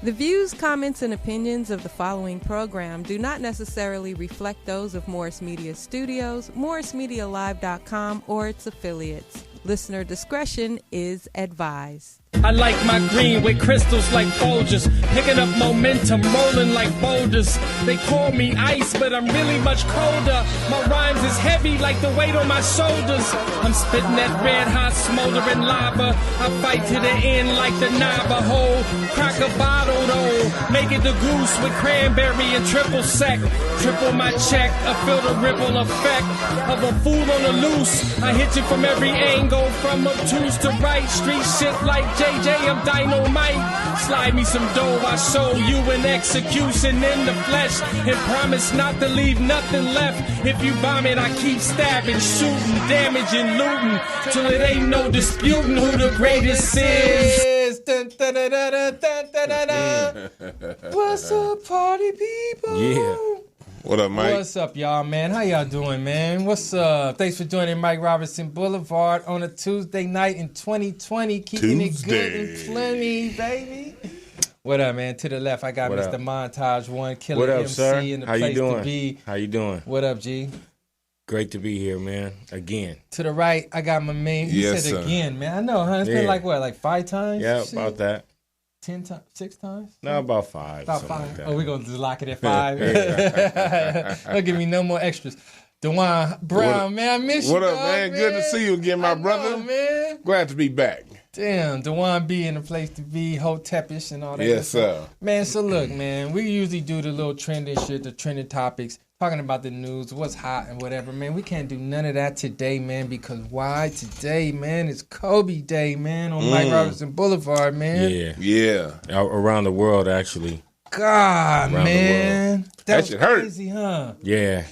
The views, comments, and opinions of the following program do not necessarily reflect those of Morris Media Studios, MorrisMediaLive.com, or its affiliates. Listener discretion is advised. I like my green with crystals like Folgers, picking up momentum, rolling like boulders. They call me ice, but I'm really much colder. My rhymes is heavy like the weight on my shoulders. I'm spitting that red hot smoldering lava. I fight to the end like the Navajo. Crack a bottle though, make it the goose with cranberry and triple sec. Triple my check, I feel the ripple effect of a fool on the loose. I hit you from every angle, from obtuse to right. Street shit like JJ, I'm dynamite. Slide me some dough, I show you an execution in the flesh. And promise not to leave nothing left. If you bomb it, I keep stabbing, shooting, damaging, looting, till it ain't no disputing who the greatest is. Dun, dun, dun, dun, dun, dun, dun, dun. What's up, party people? Yeah. What up, Mike? What's up, y'all, man? How y'all doing, man? What's up? Thanks for joining Mike Robertson Blvd on a Tuesday night in 2020. Keeping it good and plenty, baby. What up, man? To the left, I got What Mr. up? Montage One, Killer What up, MC sir? in the How you place doing? to be. How you doing? What up, G? Great to be here, man. Again. To the right, I got my main. He Yes, said sir. again, man. I know, huh? It's been Yeah. like, what, like 5 times? Yeah, Shit. about that. 10 times? 6 times? No, about 5. About something 5. like that. Oh, we're going to just lock it at 5. Don't give me no more extras. Dwann Brown, man, I miss you, What up, dog, man? Good to see you again, my I know, brother. man. Glad to be back. Damn, Dwann B in the place to be, Hotepish and all that. Yes, good stuff. sir. Man, so look, man, we usually do the little trending shit, the trending topics, talking about the news, what's hot and whatever, man. We can't do none of that today, man, because why? Today, man, it's Kobe Day, man, on Mike Robertson Boulevard, man. Yeah. Yeah. Around the world, actually. God, Around the man. That was shit hurt. crazy, huh? Yeah.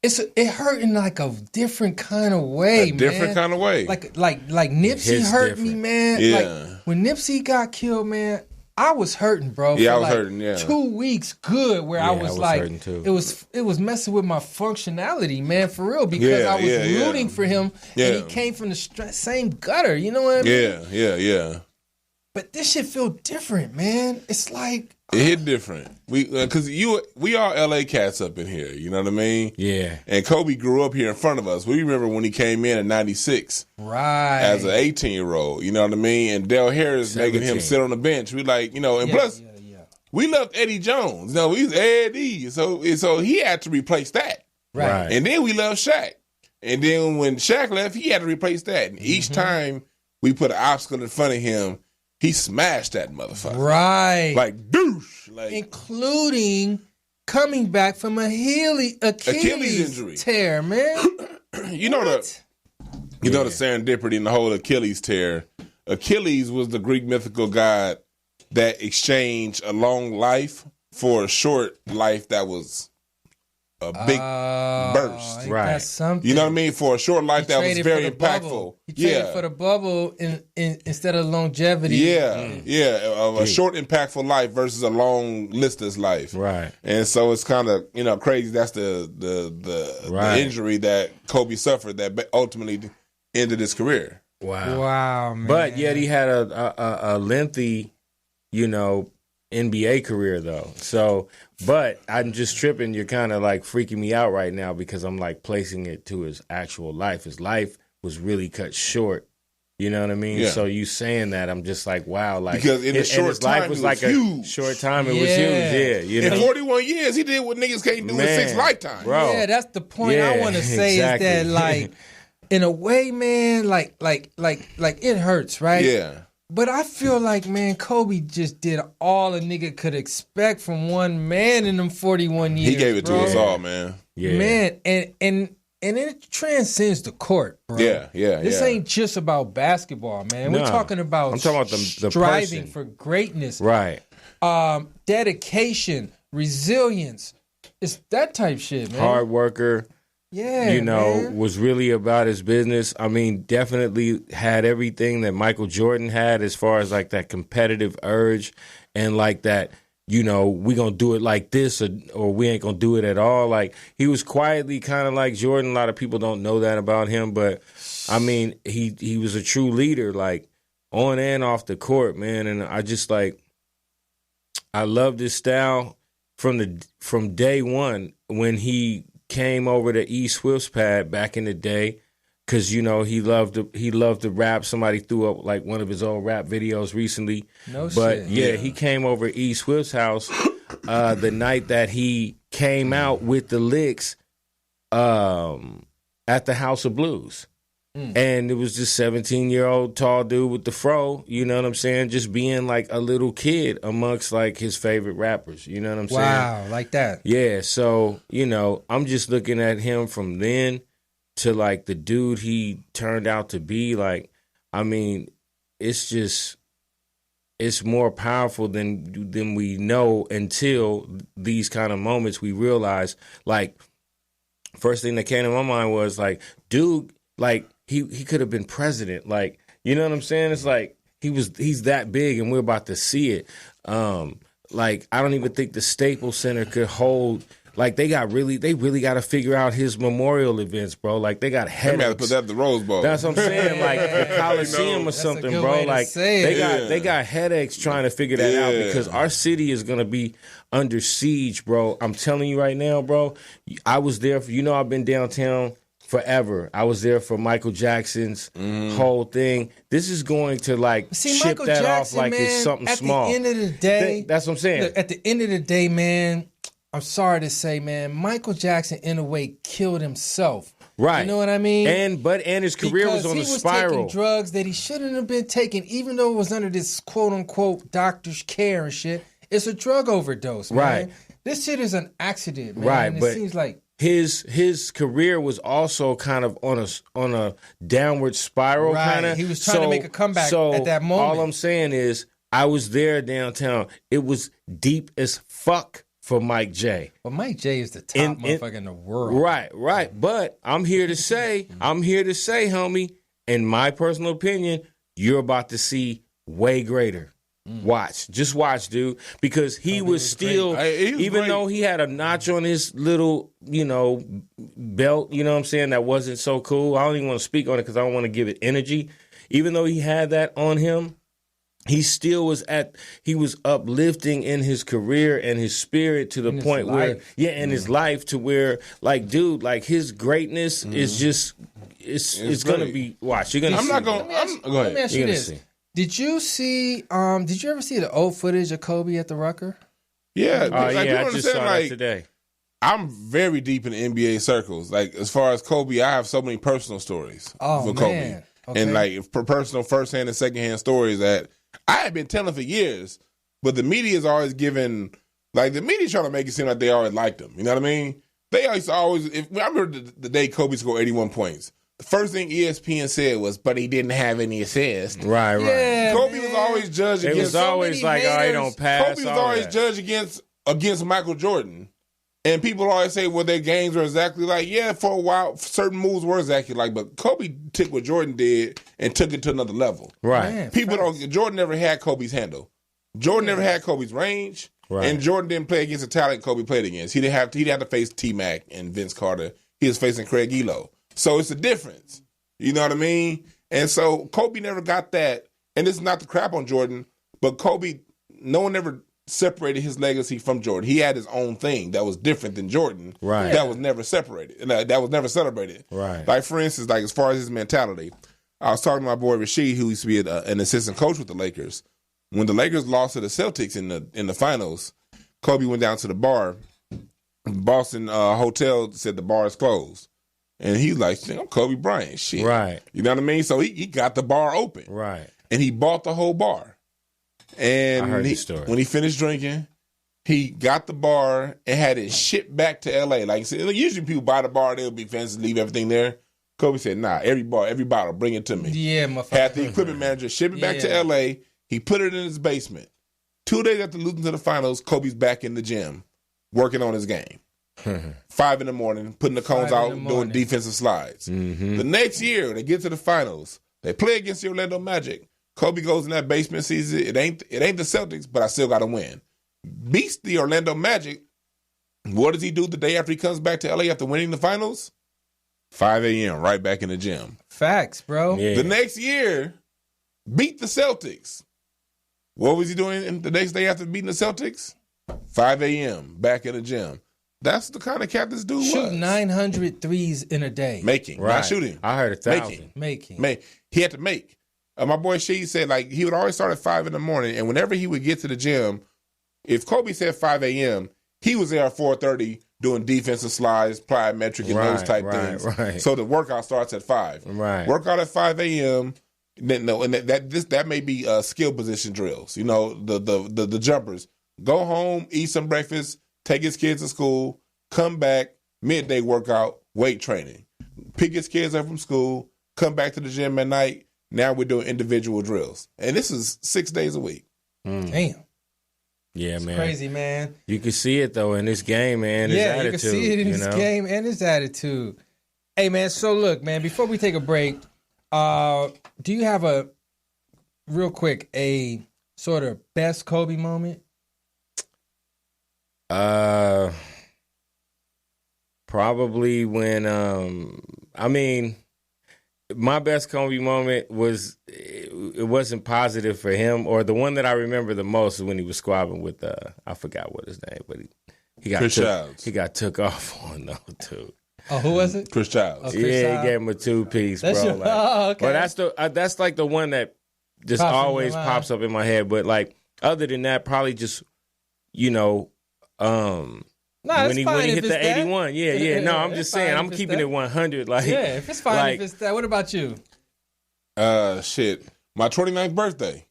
It hurt in like a different kind of way, man. Different kind of way. Like Nipsey hits hurt me, different. man. Yeah. Like when Nipsey got killed, man, I was hurting, bro. Yeah, for I was like hurting, yeah. 2 weeks good where I Yeah, I was was like, hurting too. it was messing with my functionality, man, for real, because Yeah, I was yeah, yeah. rooting for him, Yeah. and he came from the same gutter, you know what I mean? Yeah. But this shit feel different, man. It's like, It hit different. Because we are LA cats up in here, you know what I mean? Yeah. And Kobe grew up here in front of us. We remember when he came in 96 right. as an 18-year-old, you know what I mean? And Del Harris making him 17. sit on the bench. We like, you know, and plus, we loved Eddie Jones. You know, he's Eddie. So he had to replace that. Right. And then we loved Shaq. And then when Shaq left, he had to replace that. And each time we put an obstacle in front of him, he smashed that motherfucker. Right. Like, douche. Like, Including coming back from a Achilles injury. tear, man. you know the serendipity in the whole Achilles tear. Achilles was the Greek mythical god that exchanged a long life for a short life that was a big burst. Right. That's something. You know what I mean? For a short life that was traded very for the impactful. bubble. He traded for the bubble instead of longevity. A short impactful life versus a long listless life. Right. And so it's kind of, crazy. That's the injury that Kobe suffered that ultimately ended his career. Wow, man. But yet he had a lengthy, NBA career though. So, but I'm just tripping. You're kind of like freaking me out right now because I'm like placing it to his actual life. His life was really cut short. You know what I mean? Yeah. So you saying that, I'm just like, wow. Like because in a and short his time, life was it like huge. a short time. It was huge. Yeah. In 41 years, he did what niggas can't do in 6 lifetimes. Bro. Yeah, that's the point I want to say exactly. is that, like, in a way, man, like it hurts, right? Yeah. But I feel like, man, Kobe just did all a nigga could expect from one man in them 41 years. He gave it to us all, man. Yeah. Man, and it transcends the court, bro. Yeah. This ain't just about basketball, man. No. We're talking about I'm talking about the striving person. for greatness. Right. Dedication, resilience. It's that type shit, man. Hard worker. Yeah, man. Was really about his business. I mean, definitely had everything that Michael Jordan had as far as like that competitive urge and like that, we gonna do it like this or we ain't gonna do it at all. Like he was quietly kind of like Jordan. A lot of people don't know that about him, but I mean, he was a true leader, like on and off the court, man. And I just like, I loved his style from day one when he came over to E Swift's pad back in the day. Cause he loved to rap. Somebody threw up like one of his old rap videos recently. But he came over to E Swift's house the night that he came out with the licks at the House of Blues. And it was this 17-year-old tall dude with the fro, you know what I'm saying? Just being like a little kid amongst like his favorite rappers, you know what I'm saying? Wow, like that. Yeah, so, I'm just looking at him from then to like the dude he turned out to be. Like, I mean, it's more powerful than we know until these kind of moments we realize. Like, first thing that came to my mind was like, dude, like he could have been president. Like, you know what I'm saying? It's like he's that big and we're about to see it. Like, I don't even think the Staples Center could hold. Like, they really got to figure out his memorial events, bro. Like, they got headaches. They got to put that at the Rose Bowl. That's what I'm saying. Like, the Coliseum or something, bro. Like, they got headaches trying to figure that out because our city is going to be under siege, bro. I'm telling you right now, bro. I was there for, I've been downtown forever. I was there for Michael Jackson's whole thing. This is going to, like, ship Michael that Jackson, off like man, it's something at small. the end of the day, that's what I'm saying. Look, at the end of the day, man, I'm sorry to say, man, Michael Jackson, in a way, killed himself. Right. You know what I mean? And his career was on a spiral. Because he was taking drugs that he shouldn't have been taking, even though it was under this quote-unquote doctor's care and shit. It's a drug overdose, man. Right. This shit is an accident, man. Right, and but it seems like his career was also kind of on a downward spiral, right. kind of. He was trying to make a comeback at that moment. All I'm saying is, I was there downtown. It was deep as fuck for Mike J. Well, Mike J is the top motherfucker in the world. Right. But I'm here to say, homie, in my personal opinion, you're about to see way greater. Just watch, dude. Because he was still, even though he had a notch on his little, belt, you know what I'm saying, that wasn't so cool. I don't even want to speak on it because I don't want to give it energy. Even though he had that on him, he still was uplifting in his career and his spirit to the point where, in his life to where, like, dude, like his greatness is just, it's going to be, watch, you're going to see. Go ahead. Let me ask you this. Did you ever see the old footage of Kobe at the Rucker? Yeah. I just saw that today. I'm very deep in NBA circles. Like, as far as Kobe, I have so many personal stories for Kobe. Okay. And like personal first-hand and second-hand stories that I had been telling for years, but the media is always giving, like, the media trying to make it seem like they always liked him. You know what I mean? They always I remember the day Kobe scored 81 points. The first thing ESPN said was, but he didn't have any assists. Right. Yeah, Kobe was always judged against. It was always like, oh, he don't pass. Kobe was always judged against Michael Jordan. And people always say, well, their games are exactly like, yeah, for a while, certain moves were exactly like, but Kobe took what Jordan did and took it to another level. Right. Man, Jordan never had Kobe's handle. Jordan never had Kobe's range. Right. And Jordan didn't play against the talent Kobe played against. He didn't have to face T-Mac and Vince Carter. He was facing Craig Elo. So it's a difference. You know what I mean? And so Kobe never got that. And this is not the crap on Jordan, but Kobe, no one ever separated his legacy from Jordan. He had his own thing that was different than Jordan. Right. That was never separated. That was never celebrated. Right. Like, for instance, like, as far as his mentality, I was talking to my boy Rasheed, who used to be an assistant coach with the Lakers. When the Lakers lost to the Celtics in the finals, Kobe went down to the bar. Boston hotel said the bar is closed. And he's like, I'm Kobe Bryant. Shit. Right. You know what I mean? So he got the bar open. Right. And he bought the whole bar. And I heard the story. When he finished drinking, he got the bar and had it shipped back to L.A. Like, usually people buy the bar, they'll be fancy, leave everything there. Kobe said, nah, every bottle, bring it to me. Yeah, motherfucker. Had the equipment manager ship it back to L.A. He put it in his basement. 2 days after losing to the finals, Kobe's back in the gym working on his game. 5 in the morning, putting the cones out, doing defensive slides. Mm-hmm. The next year, they get to the finals. They play against the Orlando Magic. Kobe goes in that basement, sees it. It ain't the Celtics, but I still got to win. Beats the Orlando Magic. What does he do the day after he comes back to LA after winning the finals? 5 a.m., right back in the gym. Facts, bro. Yeah. The next year, beat the Celtics. What was he doing the next day after beating the Celtics? 5 a.m. back in the gym. That's the kind of cat this dude was. Shoot 900 threes in a day. Making, Right. not shooting. I heard 1,000. Making. He had to make. My boy She said, like, he would always start at 5 in the morning, and whenever he would get to the gym, if Kobe said 5 a.m., he was there at 4:30 doing defensive slides, plyometric, and those type things. Right. So the workout starts at 5. Right. Workout at 5 a.m. Then, no, and that may be skill position drills. You know, the jumpers. Go home, eat some breakfast, take his kids to school, come back, midday workout, weight training. Pick his kids up from school, come back to the gym at night. Now we're doing individual drills. And this is 6 days a week. Damn. Yeah, man. Crazy, man. You can see it, though, in this game, man. His Yeah, attitude, you can see it in his game and his attitude. Hey, man, so look, man, before we take a break, do you have a sort of best Kobe moment? Probably when, my best Kobe moment was, it wasn't positive for him, or the one that I remember the most is when he was squabbling with, I forgot what his name, but he got took off on though, too. Oh, who was it? Chris Childs. Oh, Chris He Childs. gave him a 2-piece, bro. That's okay. But that's like the one that just Pops in your always mind. pops up in my head. But like other than that, probably just when he hit the 81. Yeah. No, I'm just saying, I'm keeping it 100. Like, yeah, if it's fine, like, if it's that. What about you? Shit. My 29th birthday.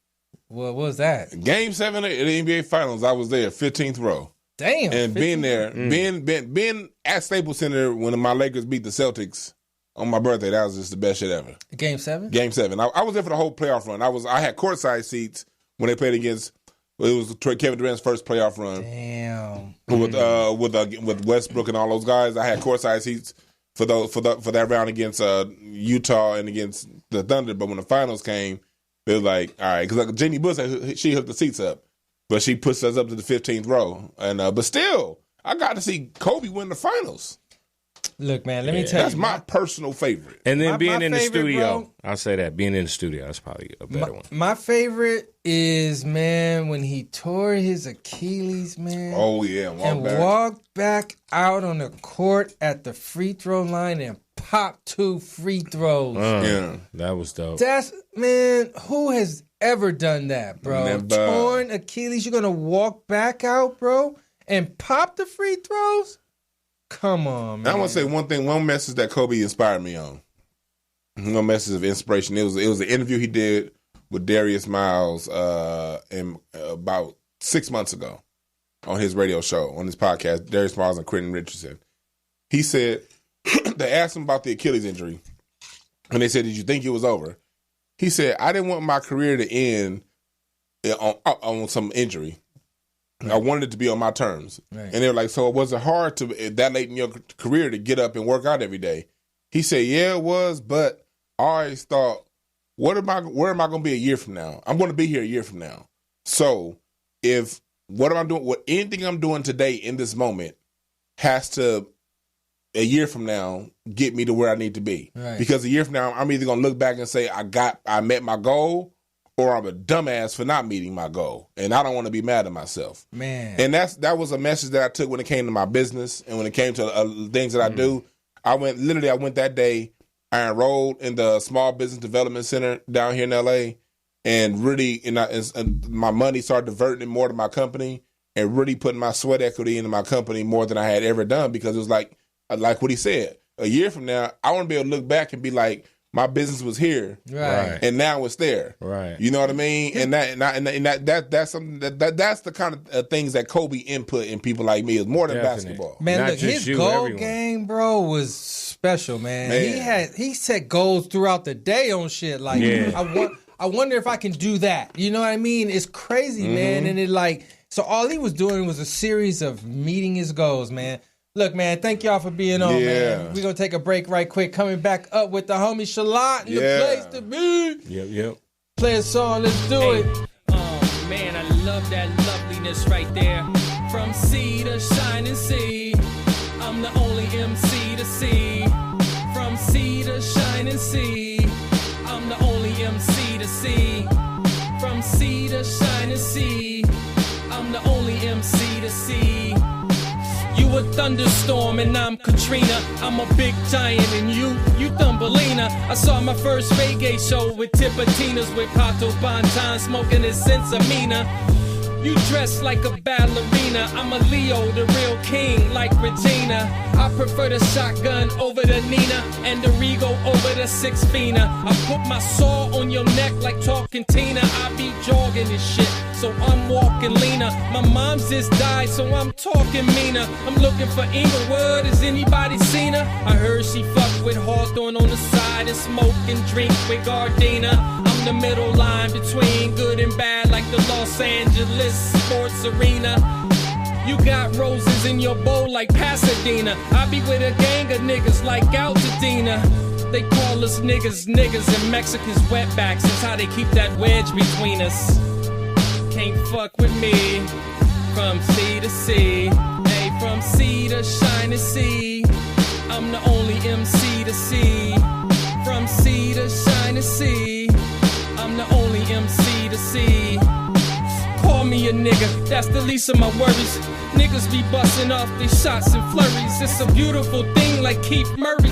What was that? Game 7 of the NBA Finals. I was there, 15th row. Damn. And being there, being at Staples Center when my Lakers beat the Celtics on my birthday, that was just the best shit ever. Game 7? Game 7. I was there for the whole playoff run. I had courtside seats when they played against. It was Kevin Durant's first playoff run. Damn. With Westbrook and all those guys. I had courtside seats for that round against Utah and against the Thunder. But when the finals came, it was like, all right, because like Jenny Bush, she hooked the seats up, but she pushed us up to the 15th row. And but still, I got to see Kobe win the finals. Look, man, let me tell That's you. my personal favorite. And then My being in the favorite, studio, bro. I'll say that. Being in the studio, that's probably a better one. My favorite is, man, when he tore his Achilles, man. Oh, yeah. Walked back out on the court at the free throw line and popped 2 free throws. Yeah. That was dope. That's, man, who has ever done that, bro? Never. Torn Achilles, you're going to walk back out, bro, and pop the free throws? Come on, man. I want to say one message that Kobe inspired me on. One message of inspiration. It was an interview he did with Darius Miles about 6 months ago on his radio show, on his podcast, Darius Miles and Quentin Richardson. He said, they asked him about the Achilles injury, and they said, did you think it was over? He said, I didn't want my career to end on some injury. I wanted it to be on my terms. Right. And they were like, so it wasn't hard to that late in your career to get up and work out every day. He said, yeah, it was, but I always thought, where am I going to be a year from now? I'm going to be here a year from now. So if anything I'm doing today in this moment has to, a year from now, get me to where I need to be. Right. Because a year from now, I'm either going to look back and say, I met my goal, or I'm a dumbass for not meeting my goal. And I don't want to be mad at myself. Man. And that was a message that I took when it came to my business and when it came to things that I do. I went that day, I enrolled in the Small Business Development Center down here in LA, and really, and my money started diverting more to my company and really putting my sweat equity into my company more than I had ever done, because it was like what he said, a year from now, I want to be able to look back and be like, my business was here, Right. and now it's there. Right. You know what I mean? And that's something that's the kind of things that Kobe input in people like me is more than Definitely. basketball. Man, Not look, just his you, goal everyone. game, bro, was special, man. He set goals throughout the day on shit. Like, Yeah. I wonder if I can do that. You know what I mean? It's crazy, man. And so all he was doing was a series of meeting his goals, man. Look, man, thank y'all for being on, man. We're going to take a break right quick. Coming back up with the homie Chalant in the place to be. Yep. Play a song, let's do it. Oh man, I love that loveliness right there. From sea to shining sea, I'm the only MC to see. From sea to shining sea, I'm the only MC to see. From From sea to shining sea, I'm the only MC to see. You a thunderstorm and I'm Katrina. I'm a big giant and you Thumbelina. I saw my first reggae show with Tipatinas with Pato Bantan smoking his Sensamina. You dress like a ballerina. I'm a Leo, the real king, like Regina. I prefer the shotgun over the Nina and the Rego over the Six Fina. I put my saw on your neck like talking Tina. I be jogging this shit, so I'm walking leaner. My mom's just died, so I'm talking meaner. I'm looking for Inglewood, has anybody seen her? I heard she fucked with Hawthorne on the side and smoke and drink with Gardena. I'm the middle line between good and bad, like the Los Angeles sports arena. You got roses in your bowl like Pasadena. I be with a gang of niggas like Altadena. They call us niggas and Mexicans wetbacks. That's how they keep that wedge between us. Can't fuck with me. From sea to sea, hey, from sea to shining sea, I'm the only MC to see. From sea to shining sea, I'm the only MC to see. Call me a nigga, that's the least of my worries. Niggas be busting off these shots and flurries. It's a beautiful thing like Keith Murray.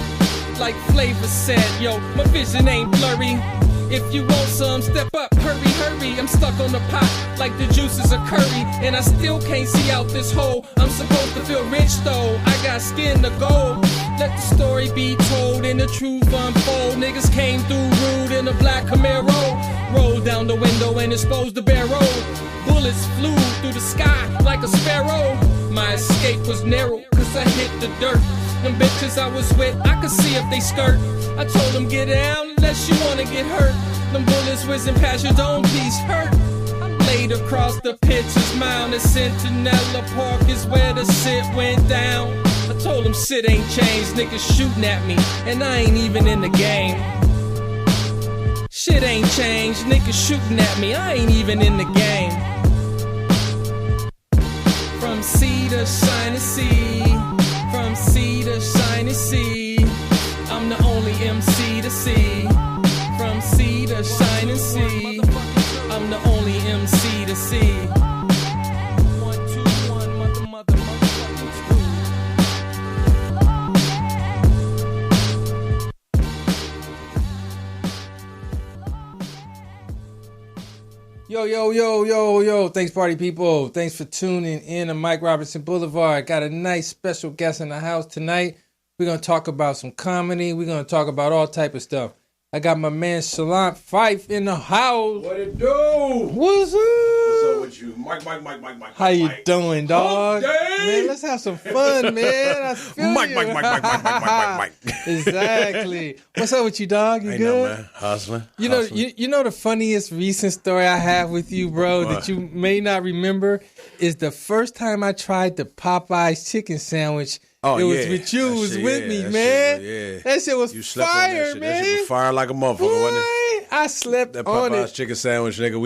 Like Flavor said, yo, my vision ain't blurry. If you want some, step up, hurry, hurry. I'm stuck on the pot like the juices of curry, and I still can't see out this hole. I'm supposed to feel rich though, I got skin to gold. Let the story be told and the truth unfold. Niggas came through rude in a black Camaro, rolled down the window and exposed the barrel. Bullets flew through the sky like a sparrow. My escape was narrow, cause I hit the dirt. Them bitches I was with, I could see if they skirt. I told them get down unless you wanna get hurt. Them bullets whizzing past your dome piece hurt. I laid across the pitcher's mound at Centinela Park is where the sit went down. I told them shit ain't changed, niggas shooting at me, and I ain't even in the game. Shit ain't changed, niggas shooting at me, I ain't even in the game. From sea to shining sea, from sea to shining sea, I'm the only MC to see. From sea to shining sea, I'm the only MC to see. 1, 2, 1, motherfucking 2. Yo. Thanks, party people. Thanks for tuning in to Mike Robertson Boulevard. Got a nice special guest in the house tonight. We're going to talk about some comedy. We're going to talk about all type of stuff. I got my man Chalant Fife in the house. What it do? What's up? What's up with you? Mike. How you doing, dog? Man, let's have some fun, man. I feel Mike. Exactly. What's up with you, dog? You good? Know, man. Hustling. You know the funniest recent story I have with you, bro, that you may not remember is the first time I tried the Popeye's chicken sandwich. Oh, it was with you. It was with me, man. That shit was fire, man. That shit was fire like a motherfucker, wasn't it? I slept that on Popeye's it. chicken sandwich, nigga.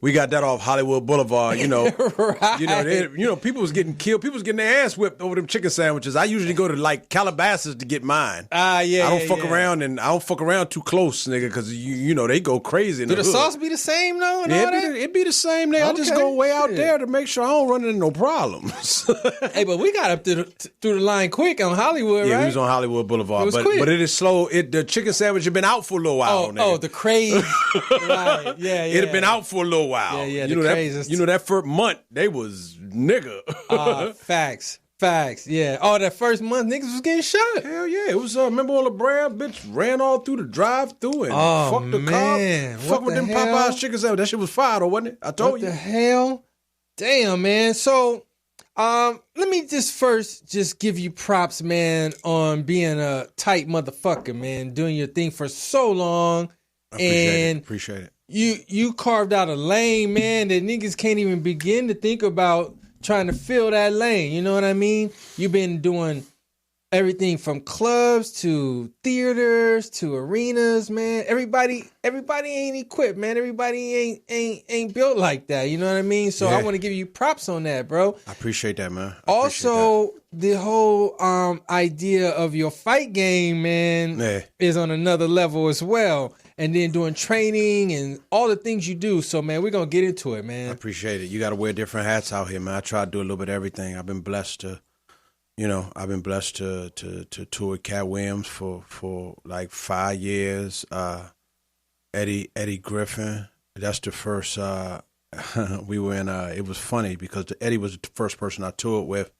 We got that off Hollywood Boulevard, you know. Right. People was getting killed. People was getting their ass whipped over them chicken sandwiches. I usually go to like Calabasas to get mine. Yeah. I don't fuck around, and I don't fuck around too close, nigga, because you know they go crazy. Do the sauce be the same though? It be the same, nigga. I just go way out there to make sure I don't run into no problems. Hey, but we got up through the line quick on Hollywood, right? Yeah, we was on Hollywood Boulevard, but it is slow. The chicken sandwich had been out for a little while. Oh, the craze. Right. Yeah. It had been out for a little while. Yeah. That first month they was nigga. Facts. Yeah. Oh, that first month niggas was getting shot. Hell yeah. It was remember on the Brown bitch ran all through the drive-through and fucked the car. Fuck with them Popeye's chicken sandwich. That shit was fire though, wasn't it? I told you. What the hell? Damn, man. So let me just give you props, man, on being a tight motherfucker, man, doing your thing for so long. Appreciate it. You carved out a lane, man, that niggas can't even begin to think about trying to fill that lane. You know what I mean? You've been doing everything from clubs to theaters to arenas, man. Everybody ain't equipped, man. Everybody ain't built like that. You know what I mean? So I want to give you props on that, bro. I appreciate that, man. The whole idea of your fight game, man, is on another level as well. and then doing training and all the things you do. So, man, we're going to get into it, man. I appreciate it. You got to wear different hats out here, man. I try to do a little bit of everything. I've been blessed to, to tour with Cat Williams for like 5 years. Eddie Griffin, that's the first, we were in, it was funny because Eddie was the first person I toured with.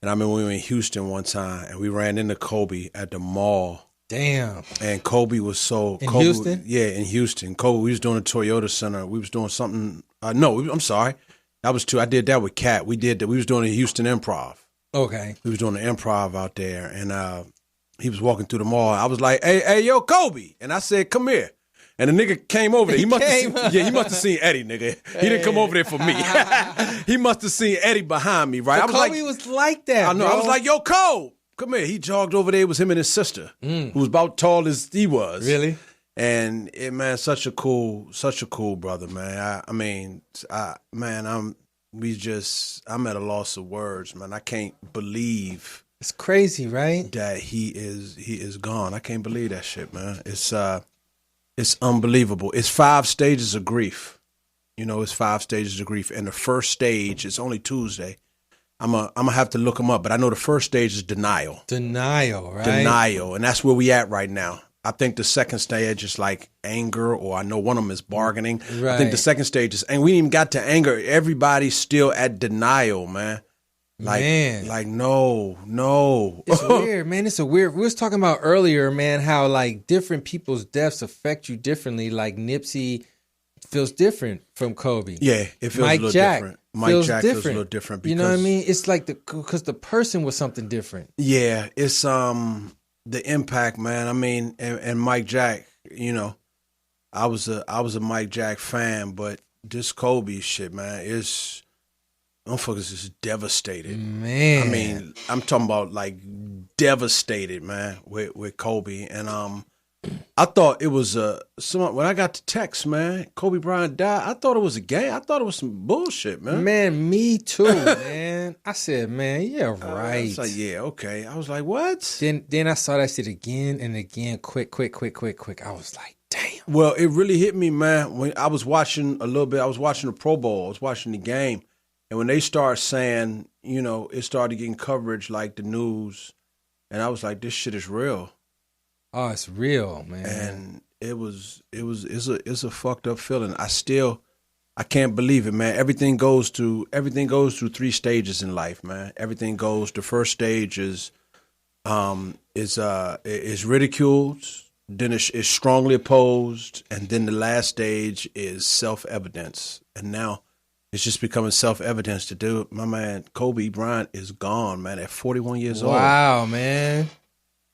And I remember we were in Houston one time and we ran into Kobe at the mall. Damn. And Kobe was so... In Kobe, Houston? Yeah, in Houston. Kobe, we was doing a Toyota Center. We was doing something... I'm sorry. That was two. I did that with Cat. We did that. We was doing a Houston Improv. Okay. We was doing the Improv out there. And he was walking through the mall. I was like, hey, yo, Kobe. And I said, come here. And the nigga came over there. He must have seen Eddie, nigga. He didn't come over there for me. He must have seen Eddie behind me, right? But Kobe was like that, I know. bro. I was like, yo, Cole, come here. He jogged over there. It was him and his sister, who was about tall as he was. Really? And man, such a cool brother, man. I'm at a loss of words, man. I can't believe it's crazy, right? That he is gone. I can't believe that shit, man. It's unbelievable. It's 5 stages of grief. It's 5 stages of grief. And the first stage is only Tuesday. I'm gonna have to look them up, but I know the first stage is denial. Denial, right? Denial. And that's where we at right now. I think the second stage is like anger, or I know one of them is bargaining. Right. I think the second stage is, and we ain't even got to anger. Everybody's still at denial, man. No. It's weird, man. It's a weird. We was talking about earlier, man, how like different people's deaths affect you differently. Like Nipsey feels different from Kobe. Yeah, it feels Mike a little Jack different. Mike Jack feels a little different. Because, you know what I mean? It's like because the person was something different. Yeah, it's the impact, man. I mean, and Mike Jack, I was a Mike Jack fan, but this Kobe shit, man, is. Motherfuckers is devastated. Man. I mean, I'm talking about like devastated, man, with Kobe. And I thought it was when I got the text, man, Kobe Bryant died, I thought it was a game. I thought it was some bullshit, man. Man, me too, man. I said, man, yeah, right. I was like, yeah, okay. I was like, what? Then I saw that shit again and again, quick. I was like, damn. Well, it really hit me, man, when I was watching a little bit. I was watching the Pro Bowl. I was watching the game. And when they start saying, it started getting coverage like the news, and I was like, this shit is real. Oh, it's real, man. And it's a fucked up feeling. I can't believe it, man. Everything goes through 3 stages in life, man. Everything goes. The first stage is ridiculed, then it's strongly opposed, and then the last stage is self-evidence. And now it's just becoming self-evidence to do. My man, Kobe Bryant is gone, man, at 41 years old. Wow, man.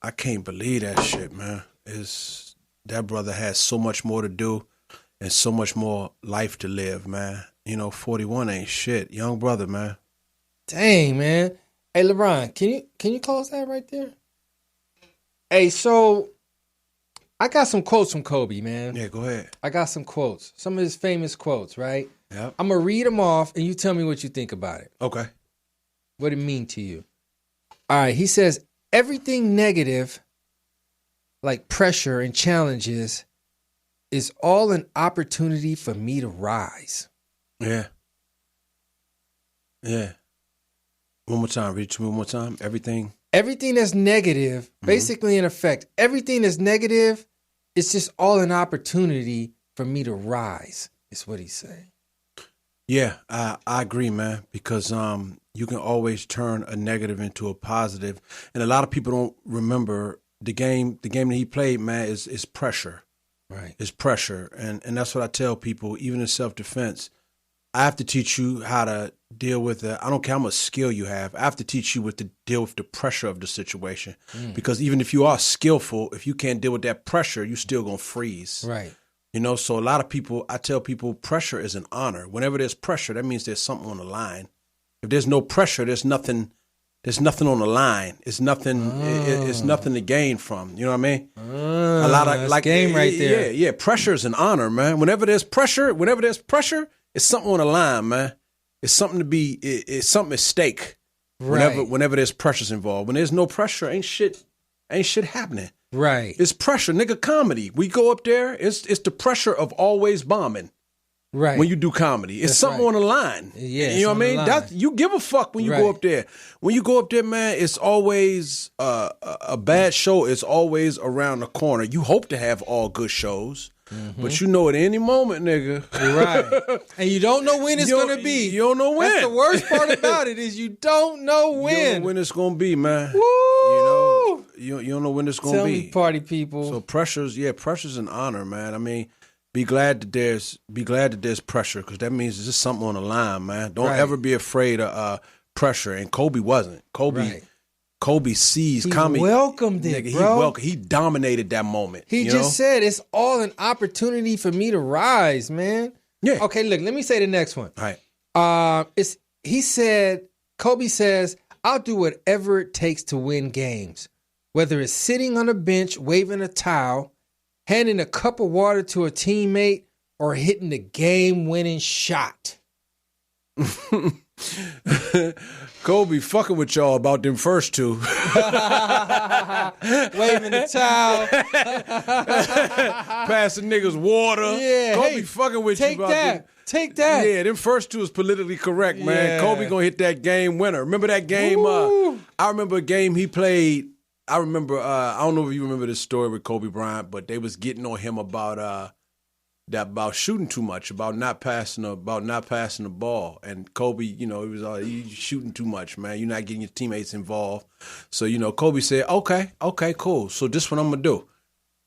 I can't believe that shit, man. That brother has so much more to do and so much more life to live, man. 41 ain't shit. Young brother, man. Dang, man. Hey, LeBron, can you close that right there? Hey, so I got some quotes from Kobe, man. Yeah, go ahead. I got some quotes. Some of his famous quotes, right? Yep. I'm going to read them off, and you tell me what you think about it. Okay. What it mean to you. All right, he says, everything negative, like pressure and challenges, is all an opportunity for me to rise. Yeah. Yeah. One more time. Read it to me one more time. Everything that's negative, basically in effect, everything that's negative, it's just all an opportunity for me to rise, is what he's saying. Yeah, I agree, man, because you can always turn a negative into a positive. And a lot of people don't remember the game that he played, man, is pressure. Right. It's pressure. And that's what I tell people, even in self-defense. I have to teach you how to deal with it. I don't care how much skill you have. I have to teach you to deal with the pressure of the situation. Because even if you are skillful, if you can't deal with that pressure, you're still going to freeze. Right. So a lot of people, I tell people pressure is an honor. Whenever there's pressure, that means there's something on the line. If there's no pressure, there's nothing on the line. It's nothing. It's nothing to gain from. You know what I mean? A lot of like game right there. Yeah. Pressure is an honor, man. Whenever there's pressure, it's something on the line, man. It's something to be. It's something at stake. Right. Whenever there's pressures involved. When there's no pressure, ain't shit happening. Right. It's pressure, nigga. Comedy. We go up there. It's the pressure of always bombing. Right. When you do comedy, it's something on the line. Yeah, you know what I mean. You give a fuck when you go up there. When you go up there, man, it's always a bad show. It's always around the corner. You hope to have all good shows, but you know at any moment, nigga, right? And you don't know when it's gonna be. You don't know when. That's the worst part about it is you don't know when. You don't know when it's gonna be, man. Woo! You don't know when it's gonna Tell be. me, party people. So pressure's an honor, man. I mean. Be glad that there's pressure, because that means there's just something on the line, man. Don't ever be afraid of pressure. And Kobe wasn't. Kobe seized comedy. He welcomed it, bro. He dominated that moment. He just said it's all an opportunity for me to rise, man. Yeah. Okay, look, let me say the next one. All right. Kobe says, I'll do whatever it takes to win games. Whether it's sitting on a bench, waving a towel, handing a cup of water to a teammate, or hitting the game-winning shot. Kobe fucking with y'all about them first two. Waving the towel. Passing niggas water. Yeah, Kobe fucking with you about them. Take that. Yeah, them first two is politically correct, man. Yeah. Kobe gonna hit that game winner. Remember that game? I remember a game he played. I remember, I don't know if you remember this story with Kobe Bryant, but they was getting on him about shooting too much, about not passing the ball. And Kobe, he was you shooting too much, man. You're not getting your teammates involved. So, Kobe said, okay, cool. So this what I'm gonna do.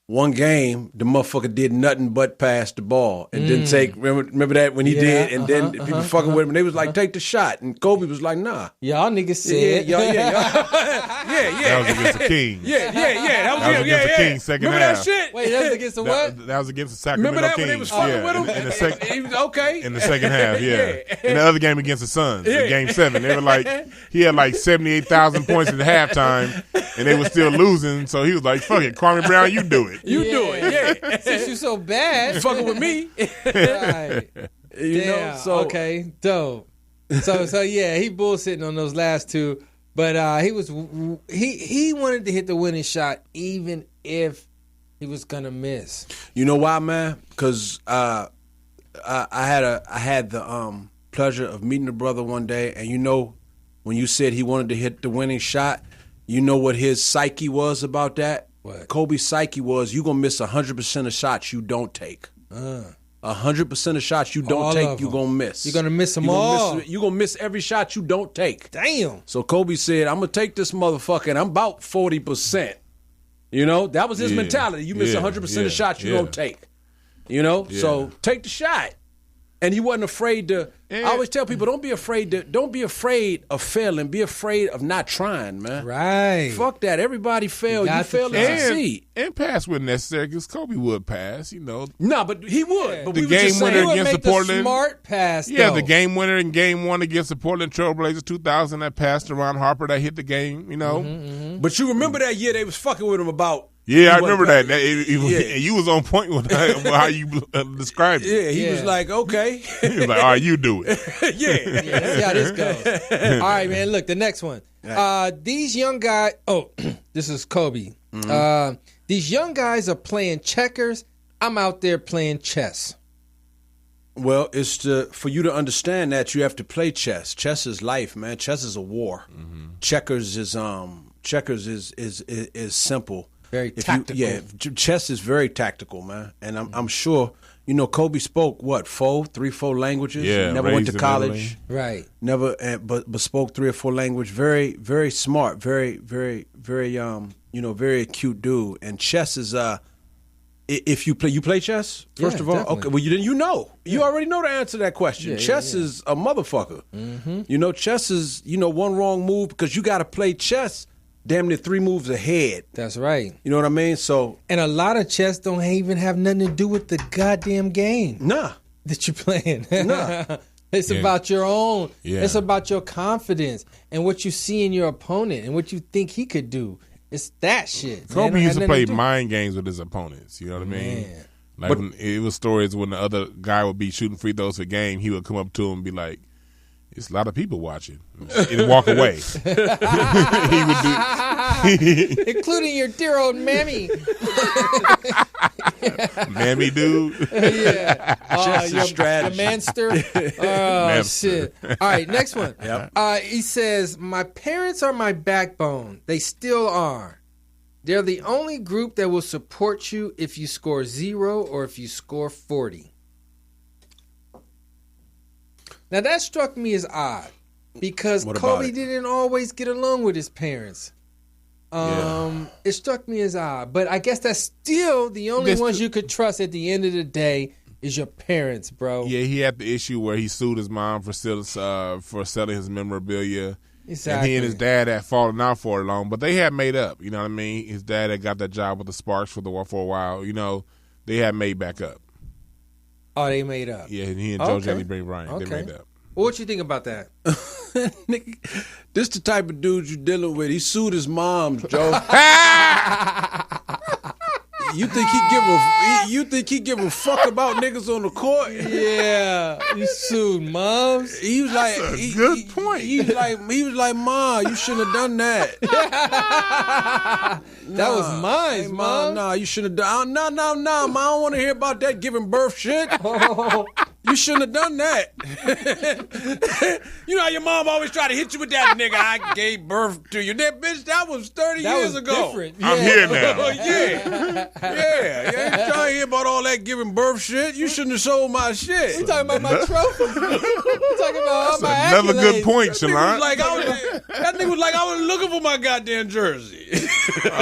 One game, the motherfucker did nothing but pass the ball and didn't take. Remember that when he did, and then people fucking with him. They was like, take the shot, and Kobe was like, nah. Y'all niggas said, yeah. That was against the Kings. Yeah. That was against the Kings second Remember half. that shit? Wait, that was against the what? That was against the Sacramento Remember that Kings. when they was fucking with him? In the second, He was okay. in the second half, yeah. In the other game against the Suns, in Game 7, they were like, he had like 78,000 points at halftime, and they were still losing. So he was like, "Fuck it, Kwame Brown, you do it. You do it, yeah." Since you so bad, Fucking with me, right? know. So okay, dope. So yeah, he bullshitting on those last two, but he wanted to hit the winning shot even if he was gonna miss. You know why, man? Because I had the pleasure of meeting the brother one day, and when you said he wanted to hit the winning shot, you know what his psyche was about that? What? Kobe's psyche was, you gonna miss 100% of shots you don't take. 100% of shots you don't take, you gonna miss. You're gonna miss them all. You're gonna miss every shot you don't take. Damn. So Kobe said, I'm gonna take this motherfucker, and I'm about 40%. That was his mentality. You miss 100% of shots you don't take. So take the shot. And he wasn't afraid to. I always tell people, don't be afraid of failing. Be afraid of not trying, man. Right. Fuck that. Everybody failed. You fail to succeed. And pass when necessary, because Kobe would pass, No, but he would. Yeah. But The we game were just winner saying, against the Portland. Smart pass. Yeah, though. the game winner in Game 1 against the Portland Trailblazers 2000 that passed to Ron Harper that hit the game, But you remember that year they was fucking with him about. Yeah, I remember that. And you was on point with how you described it. Yeah, he was like, okay. He was like, all right, you do it. Yeah, that's how this goes. All right, man. Look, the next one. These young guys. Oh, this is Kobe. These young guys are playing checkers. I'm out there playing chess. Well, for you to understand that, you have to play chess. Chess is life, man. Chess is a war. Checkers is simple. Very tactical. Chess is very tactical, man. And I'm sure, Kobe spoke what, 4 languages? Yeah, never went to college. Right. Never, but spoke 3 or 4 languages. Very, very smart. Very, very, very, very acute dude. And chess is if you play chess first of all. Definitely. Okay, well you already know the answer to that question. Chess is a motherfucker. Chess is one wrong move, because you got to play chess damn near 3 moves ahead. That's right. You know what I mean? So, and a lot of chess don't even have nothing to do with the goddamn game. Nah. That you're playing. Nah. It's about your own. Yeah. It's about your confidence and what you see in your opponent and what you think he could do. It's that shit. Kobe used to play mind games with his opponents. You know what I mean? Man. Like it was stories when the other guy would be shooting free throws for game, he would come up to him and be like, It's a lot of people watching. And walk away. He would do, including your dear old mammy. Mammy dude. Yeah. Just a strategy. Your manster. Oh, shit. All right, next one. Yep. He says, my parents are my backbone. They still are. They're the only group that will support you if you score 0 or if you score 40. Now, that struck me as odd because Kobe didn't always get along with his parents. It struck me as odd. But I guess that's still the only ones you could trust at the end of the day is your parents, bro. Yeah, he had the issue where he sued his mom for selling his memorabilia. Exactly. And he and his dad had fallen out for long, but they had made up. You know what I mean? His dad had got that job with the Sparks for a while. You know, they had made back up. Oh, they made up. Yeah, and he and Joe Jelly Bean Bryant, they made up. Well, what you think about that? This the type of dude you dealing with. He sued his mom, Joe. You think he give a fuck about niggas on the court? Yeah, you sued moms. He was like, good point. He was like, Ma, you shouldn't have done that. That was mine, Mom. Nah, you shouldn't have done. No, Ma, I don't want to hear about that giving birth shit. You shouldn't have done that. You know how your mom always try to hit you with that, nigga, I gave birth to you. That bitch, that was 30 years ago. Different. I'm here now. Yeah. You trying to hear about all that giving birth shit? You shouldn't have sold my shit. You talking about my trophy? You talking about all my accolades? Another good point, Chalant. That nigga was like, I was looking for my goddamn jersey. He said,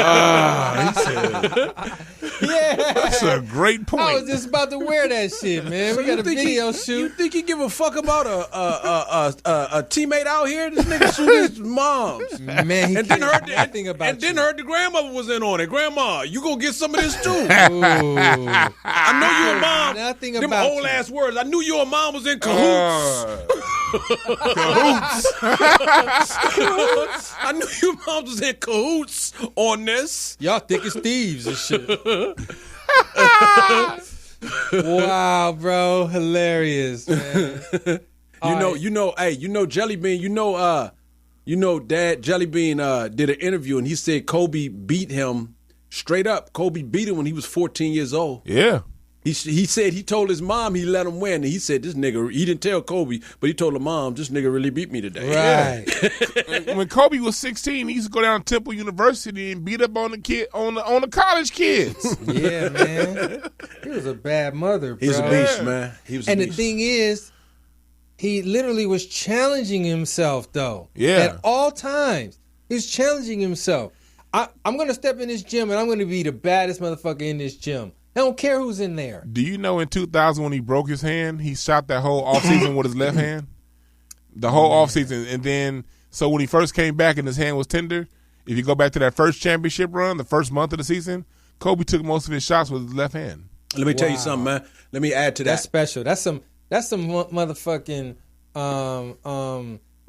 that's a great point. I was just about to wear that shit, man. We got a video shoot. You think he give a fuck about a teammate out here? This nigga sued his moms. Man, he and then heard nothing about and then heard the grandmother was in on it. Grandma, you gonna get some of this too. I know your mom. Nothing them about old ass words. I knew your mom was in cahoots. I knew your mom was in cahoots on this. Y'all thick as thieves and shit. Wow, bro, hilarious, man. You know, Jelly Bean. Dad Jelly Bean did an interview and he said Kobe beat him straight up. Kobe beat him when he was 14 years old. Yeah. He said he told his mom he let him win. And he said this nigga, he didn't tell Kobe, but he told the mom, this nigga really beat me today. Right. When Kobe was 16, he used to go down to Temple University and beat up on the college kids. Yeah, man. He was a bad mother, bro. He's a beast, man. He was a beast. The thing is, he literally was challenging himself, though. Yeah. At all times. He was challenging himself. I'm going to step in this gym and I'm going to be the baddest motherfucker in this gym. I don't care who's in there. Do you know in 2000 when he broke his hand, he shot that whole offseason with his left hand? The whole offseason. And then, so when he first came back and his hand was tender, if you go back to that first championship run, the first month of the season, Kobe took most of his shots with his left hand. Let me tell you something, man. Let me add to that. That's special. That's some motherfucking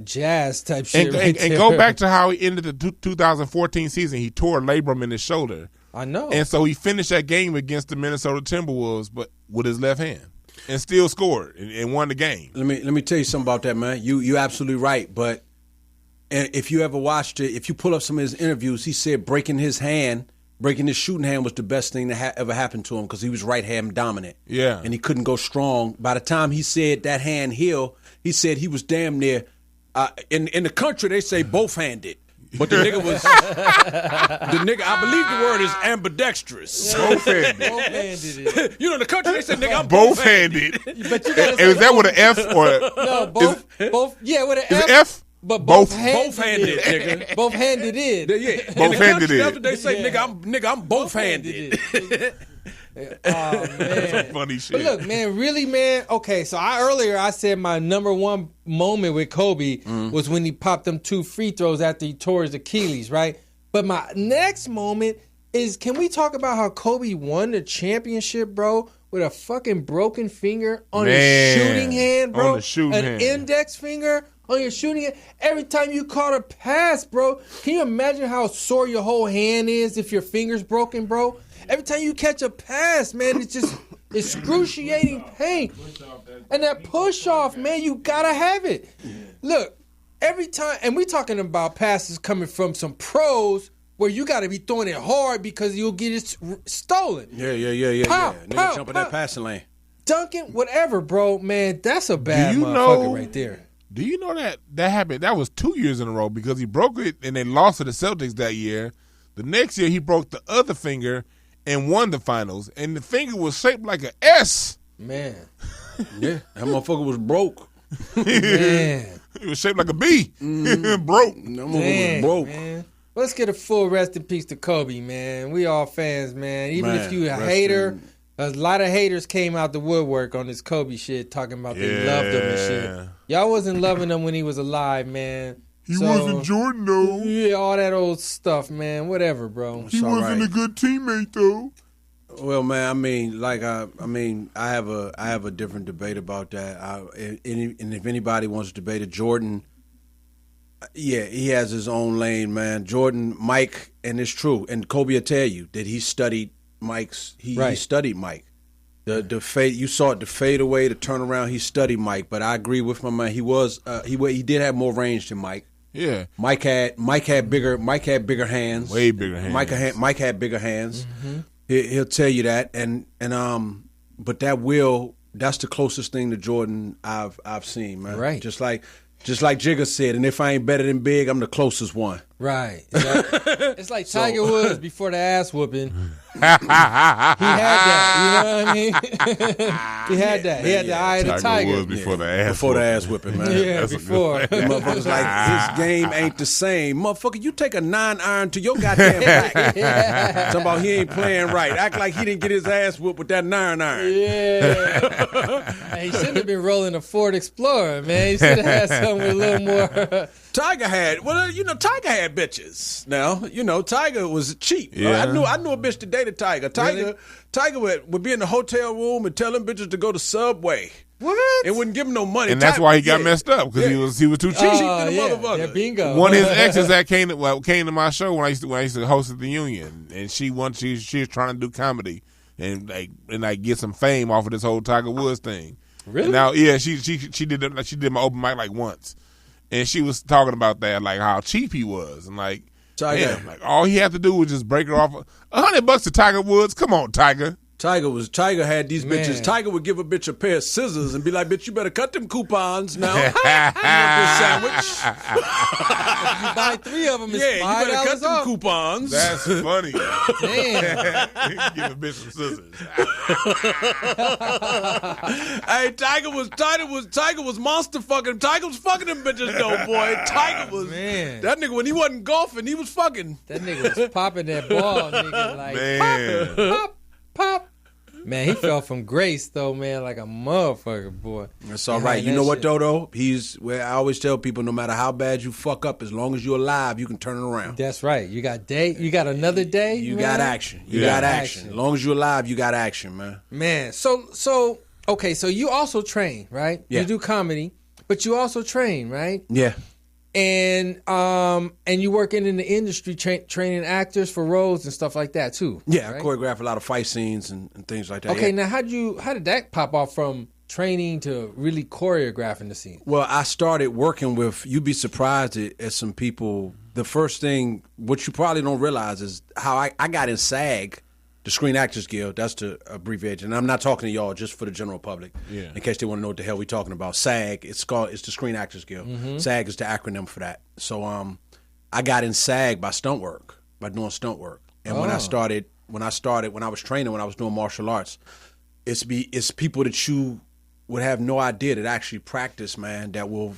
jazz type shit. And go back to how he ended the 2014 season. He tore a labrum in his shoulder. I know. And so he finished that game against the Minnesota Timberwolves, but with his left hand, and still scored and won the game. Let me tell you something about that, man. You absolutely right. But if you ever watched it, if you pull up some of his interviews, he said breaking his shooting hand was the best thing that ever happened to him because he was right hand dominant. Yeah, and he couldn't go strong. By the time he said that hand healed, he said he was damn near. In the country, they say both handed. But the nigga was I believe the word is ambidextrous. Both-handed. You know, in the country they say nigga I'm both-handed. But you gotta say is that with an F or no both? Yeah, with an F. Is it F? But both-handed, nigga. Both-handed in. Yeah. Both-handed in. That's what they say, nigga, I'm both-handed. Oh, man. That's some funny shit. But look, man, really, man. Okay, so earlier I said my number one moment with Kobe was when he popped them 2 free throws after he tore his Achilles, right? But my next moment is, can we talk about how Kobe won the championship, bro, with a fucking broken finger on his shooting hand, bro? On the shooting hand. Index finger on your shooting hand. Every time you caught a pass, bro, can you imagine how sore your whole hand is if your finger's broken, bro? Every time you catch a pass, man, it Excruciating pain. And that push off, man, you gotta have it. Look, every time, and we talking about passes coming from some pros where you gotta be throwing it hard because you'll get it stolen. Yeah. Nigga jump in that passing lane. Dunking, whatever, bro, man, that's a bad motherfucker right there. Do you know that happened? That was 2 years in a row because he broke it and they lost to the Celtics that year. The next year he broke the other finger and won the finals. And the finger was shaped like an S. Man. Yeah, that motherfucker was broke. Man. It was shaped like a B. Broke. That motherfucker was broke. Man. Let's get a full rest in peace to Kobe, man. We all fans, man. Even if you a hater, a lot of haters came out the woodwork on this Kobe shit, talking about they loved him and shit. Y'all wasn't loving him when he was alive, man. He wasn't Jordan, though. Yeah, all that old stuff, man. Whatever, bro. He wasn't a good teammate, though. Well, man, I mean, like, I have a different debate about that. And if anybody wants to debate it, Jordan, yeah, he has his own lane, man. Jordan, Mike, and it's true. And Kobe will tell you that he studied Mike's. He studied Mike. The fade, you saw it, the fade away, the turnaround. He studied Mike, but I agree with my man. He did have more range than Mike. Yeah, Mike had bigger hands. Way bigger hands. Mike had bigger hands. Mm-hmm. He'll tell you that, but that's the closest thing to Jordan I've seen, man. Right. Just like Jigga said, and if I ain't better than Big, I'm the closest one. Right. It's like Tiger Woods before the ass whooping. He had that. You know what I mean? He had that. He had the eye of the tiger. Woods before the ass before the ass whipping, man. Yeah, That's before. Motherfuckers like, his game ain't the same. Motherfucker, you take a 9-iron to your goddamn back. Talking about he ain't playing right. Act like he didn't get his ass whooped with that 9-iron. Yeah. He shouldn't have been rolling a Ford Explorer, man. He should have had something with a little more. Tiger had bitches. Now, Tiger was cheap. Yeah. I knew a bitch that dated Tiger. Tiger would be in the hotel room and tell them bitches to go to Subway. What? And wouldn't give him no money. And that's why he got messed up because he was too cheap. Yeah, bingo. One of his exes that came to my show when I used to host at the Union, and she was trying to do comedy and get some fame off of this whole Tiger Woods thing. Really? And now, yeah, she did my open mic like once, and she was talking about that, like how cheap he was, and like, Tiger. damn, like all he had to do was just break her off $100 to Tiger Woods. Come on, Tiger. Tiger had these bitches. Tiger would give a bitch a pair of scissors and be like, "Bitch, you better cut them coupons now. You want this sandwich? You buy 3 of them, it's you better cut them off. coupons." That's funny. Damn. Give a bitch some scissors. Hey, Tiger was monster fucking. Tiger was fucking them bitches though, boy. Tiger was that nigga when he wasn't golfing, he was fucking. That nigga was popping that ball, nigga, like Man. pop. Man, he fell from grace though, man, like a motherfucker, boy. That's all right. You know what though? I always tell people, no matter how bad you fuck up, as long as you're alive, you can turn it around. That's right. You got another day. You man? got action. You got action. As long as you're alive, you got action, man. Man, so okay, so you also train, right? Yeah. You do comedy, but you also train, right? Yeah. And you working in the industry training actors for roles and stuff like that too. Yeah, right? I choreograph a lot of fight scenes and things like that. Okay, yeah. now how did that pop off from training to really choreographing the scene? Well, I started working with. You'd be surprised at some people. The first thing, what you probably don't realize, is how I got in SAG, the Screen Actors Guild. That's the abbreviation. And I'm not talking to y'all, just for the general public. Yeah. In case they want to know what the hell we talking about. SAG. It's the Screen Actors Guild. Mm-hmm. SAG is the acronym for that. So I got in SAG by stunt work, by doing stunt work. And when I was training, when I was doing martial arts, it's people that you would have no idea that actually practice, man. That will.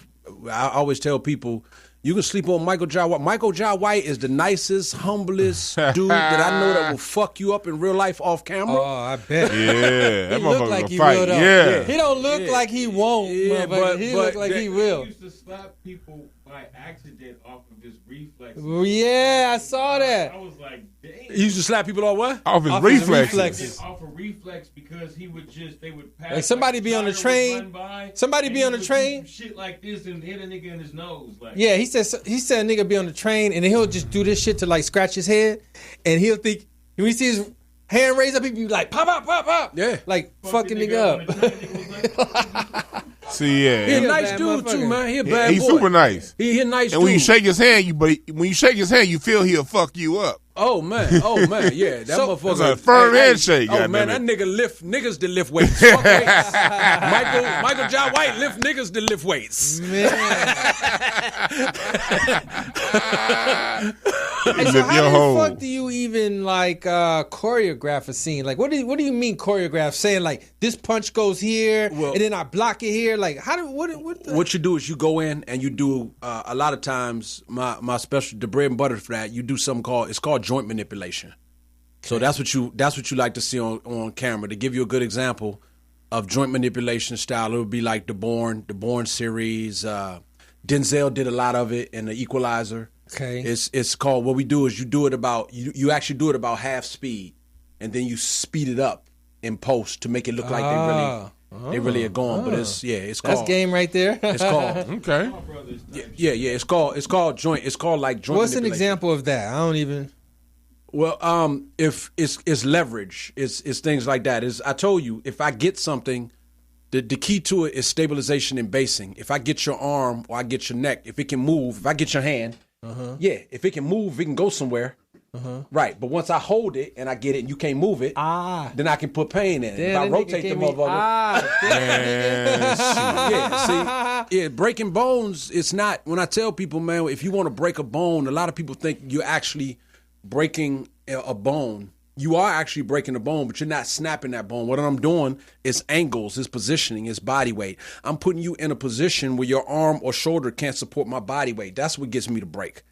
I always tell people, you can sleep on Michael Jai White. Michael Jai White is the nicest, humblest dude that I know that will fuck you up in real life off camera. Oh, I bet. Yeah, that look motherfucker like will he fight. will, though. Yeah. He don't look like he won't, but he look like he will. He used to slap people by accident off of his reflexes. Yeah, I saw that. I was like, dang. He used to slap people on what? Off his his reflexes. reflexes. Off a reflex because they would pass. Like somebody be on the train. Somebody be on the train. Shit like this and hit a nigga in his nose. Like, Yeah, he said a nigga be on the train and he'll just do this shit to like scratch his head, and he'll think when he sees hand raised up, he'd be like, pop, pop, pop, pop. Yeah. Like, fucking nigga up. See, yeah. He a a nice bad dude, too, motherfucker. man. He a bad He's boy. super nice. He a nice And when you dude. shake his hand, you feel he'll fuck you up. Oh man, yeah, that motherfucker. It's a firm handshake, Oh man, that goddammit. nigga lift niggas to lift weights. Fuck weights. Michael John White lift niggas to lift weights. Hey, so how the fuck do you even like choreograph a scene? Like, what do you mean choreograph? Saying like this punch goes here, and then I block it here. Like, how do What you do is you go in and you do a lot of times my special, the bread and butter for that. You do something called joint manipulation. So that's what you like to see on camera. To give you a good example of joint manipulation style, it would be like the Bourne series. Denzel did a lot of it in The Equalizer. Okay. It's called, what we do is you actually do it about half speed, and then you speed it up in post to make it look like they really are going. But it's called, that's game right there. It's called Okay. yeah. It's called joint. It's called like joint. What's an manipulation. example of that? I don't even. Well, if it's leverage, it's things like that. I told you, if I get something, the key to it is stabilization and basing. If I get your arm or I get your neck, if it can move, if I get your hand, if it can move, it can go somewhere. Right, but once I hold it and I get it and you can't move it, then I can put pain in it. If I rotate the motherfucker. Breaking bones, it's not, when I tell people, man, if you want to break a bone, a lot of people think you're actually breaking a bone. You are actually breaking a bone, but you're not snapping that bone. What I'm doing is angles, is positioning, is body weight. I'm putting you in a position where your arm or shoulder can't support my body weight. That's what gets me to break.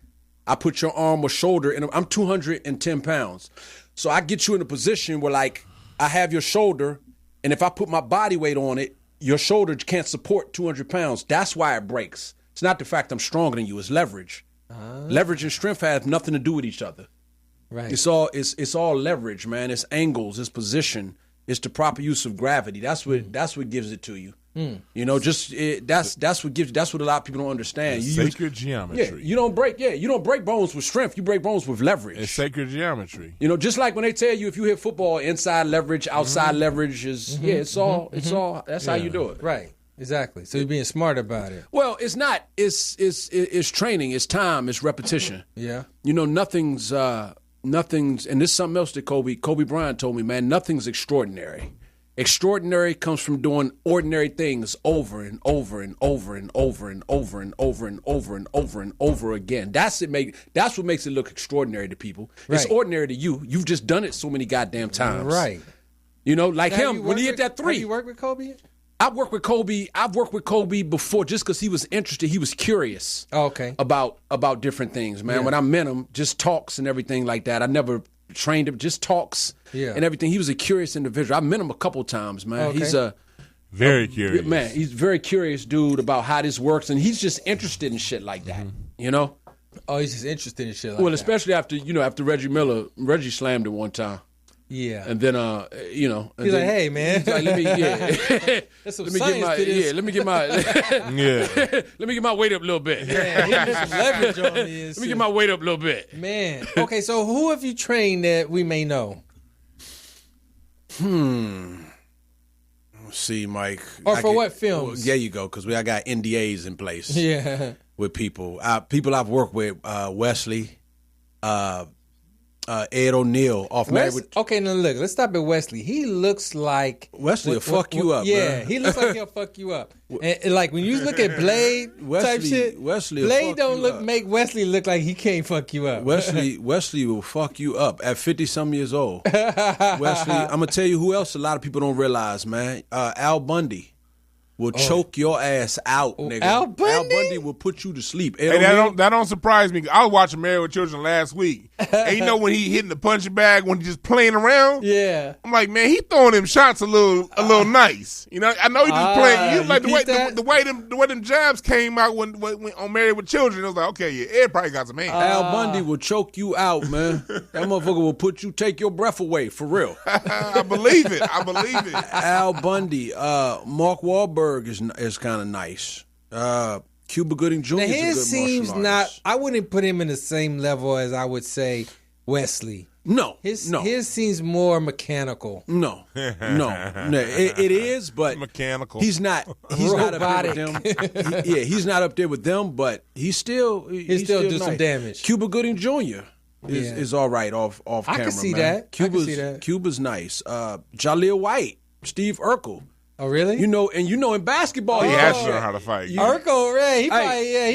I put your arm or shoulder in. I'm 210 pounds. So I get you in a position where, like, I have your shoulder, and if I put my body weight on it, your shoulder can't support 200 pounds. That's why it breaks. It's not the fact I'm stronger than you. It's leverage. Leverage and strength have nothing to do with each other. Right. It's all leverage, man. It's angles, it's position, it's the proper use of gravity. That's what gives it to you. You know, that's what a lot of people don't understand. Sacred geometry. Yeah, you don't break bones with strength. You break bones with leverage. It's sacred geometry. You know, just like when they tell you if you hit football, inside leverage, outside leverage is it's all that's how you do it. Right. Exactly. So you're being smart about it. Well, it's not. It's training. It's time. It's repetition. Yeah. You know, nothing's, and this is something else that Kobe Bryant told me, man, nothing's extraordinary. Extraordinary comes from doing ordinary things over and over and over and over and over and over and over and over and over again. That's what makes it look extraordinary to people. It's Right. ordinary to you. You've just done it so many goddamn times. Right. You know, like Now, him when he hit that three. Have you worked with Kobe? I've worked with Kobe before just because he was interested. He was curious about different things, man. Yeah. When I met him, just talks and everything like that. I never trained him, just talks and everything. He was a curious individual. I met him a couple times, man. Okay. He's Very curious. man. He's a very curious dude about how this works, and he's just interested in shit like that, you know? Oh, he's just interested in shit like that. Well, especially after Reggie slammed him one time. Yeah. And then he's He's like, hey, man. He's like, let me get my weight up a little bit. Yeah, he needs some leverage on me. Let me get my weight up a little bit. Man. Okay, so who have you trained that we may know? Let's see, Mike. Or for what films? There you go, because I got NDAs in place. Yeah. With people. People I've worked with, Wesley, Ed O'Neill, off Married with... Okay, now look, let's stop at Wesley. He looks like... Wesley will fuck you up, yeah, man. he looks like he'll fuck you up. And like when you look at Blade type shit, Wesley will Blade fuck don't you up. make Wesley look like he can't fuck you up. Wesley will fuck you up at 50-some years old. Wesley, I'm going to tell you who else a lot of people don't realize, man. Al Bundy will choke your ass out, nigga. Al Bundy? Al Bundy will put you to sleep. Hey, that don't surprise me. I was watching Married with Children last week. And you know when he hitting the punching bag when he's just playing around? Yeah. I'm like, man, he throwing them shots a little nice. You know, I know he just playing. You like the way them jabs came out when on Married with Children. It was like, okay, yeah, Ed probably got some hands. Al Bundy will choke you out, man. That motherfucker will take your breath away, for real. I believe it. Al Bundy, Mark Wahlberg is kind of nice. Cuba Gooding Jr. Now, is a his good seems martial not. artist. I wouldn't put him in the same level as I would say Wesley. No, His seems more mechanical. No. It is, but mechanical. He's not up there with them. He's not up there with them, but he still do nice. some damage. Cuba Gooding Jr. is all right off camera. I can see that. Cuba's nice. Jaleel White, Steve Urkel. Oh, really? You know in basketball, he has to learn how to fight. Urkel, right? He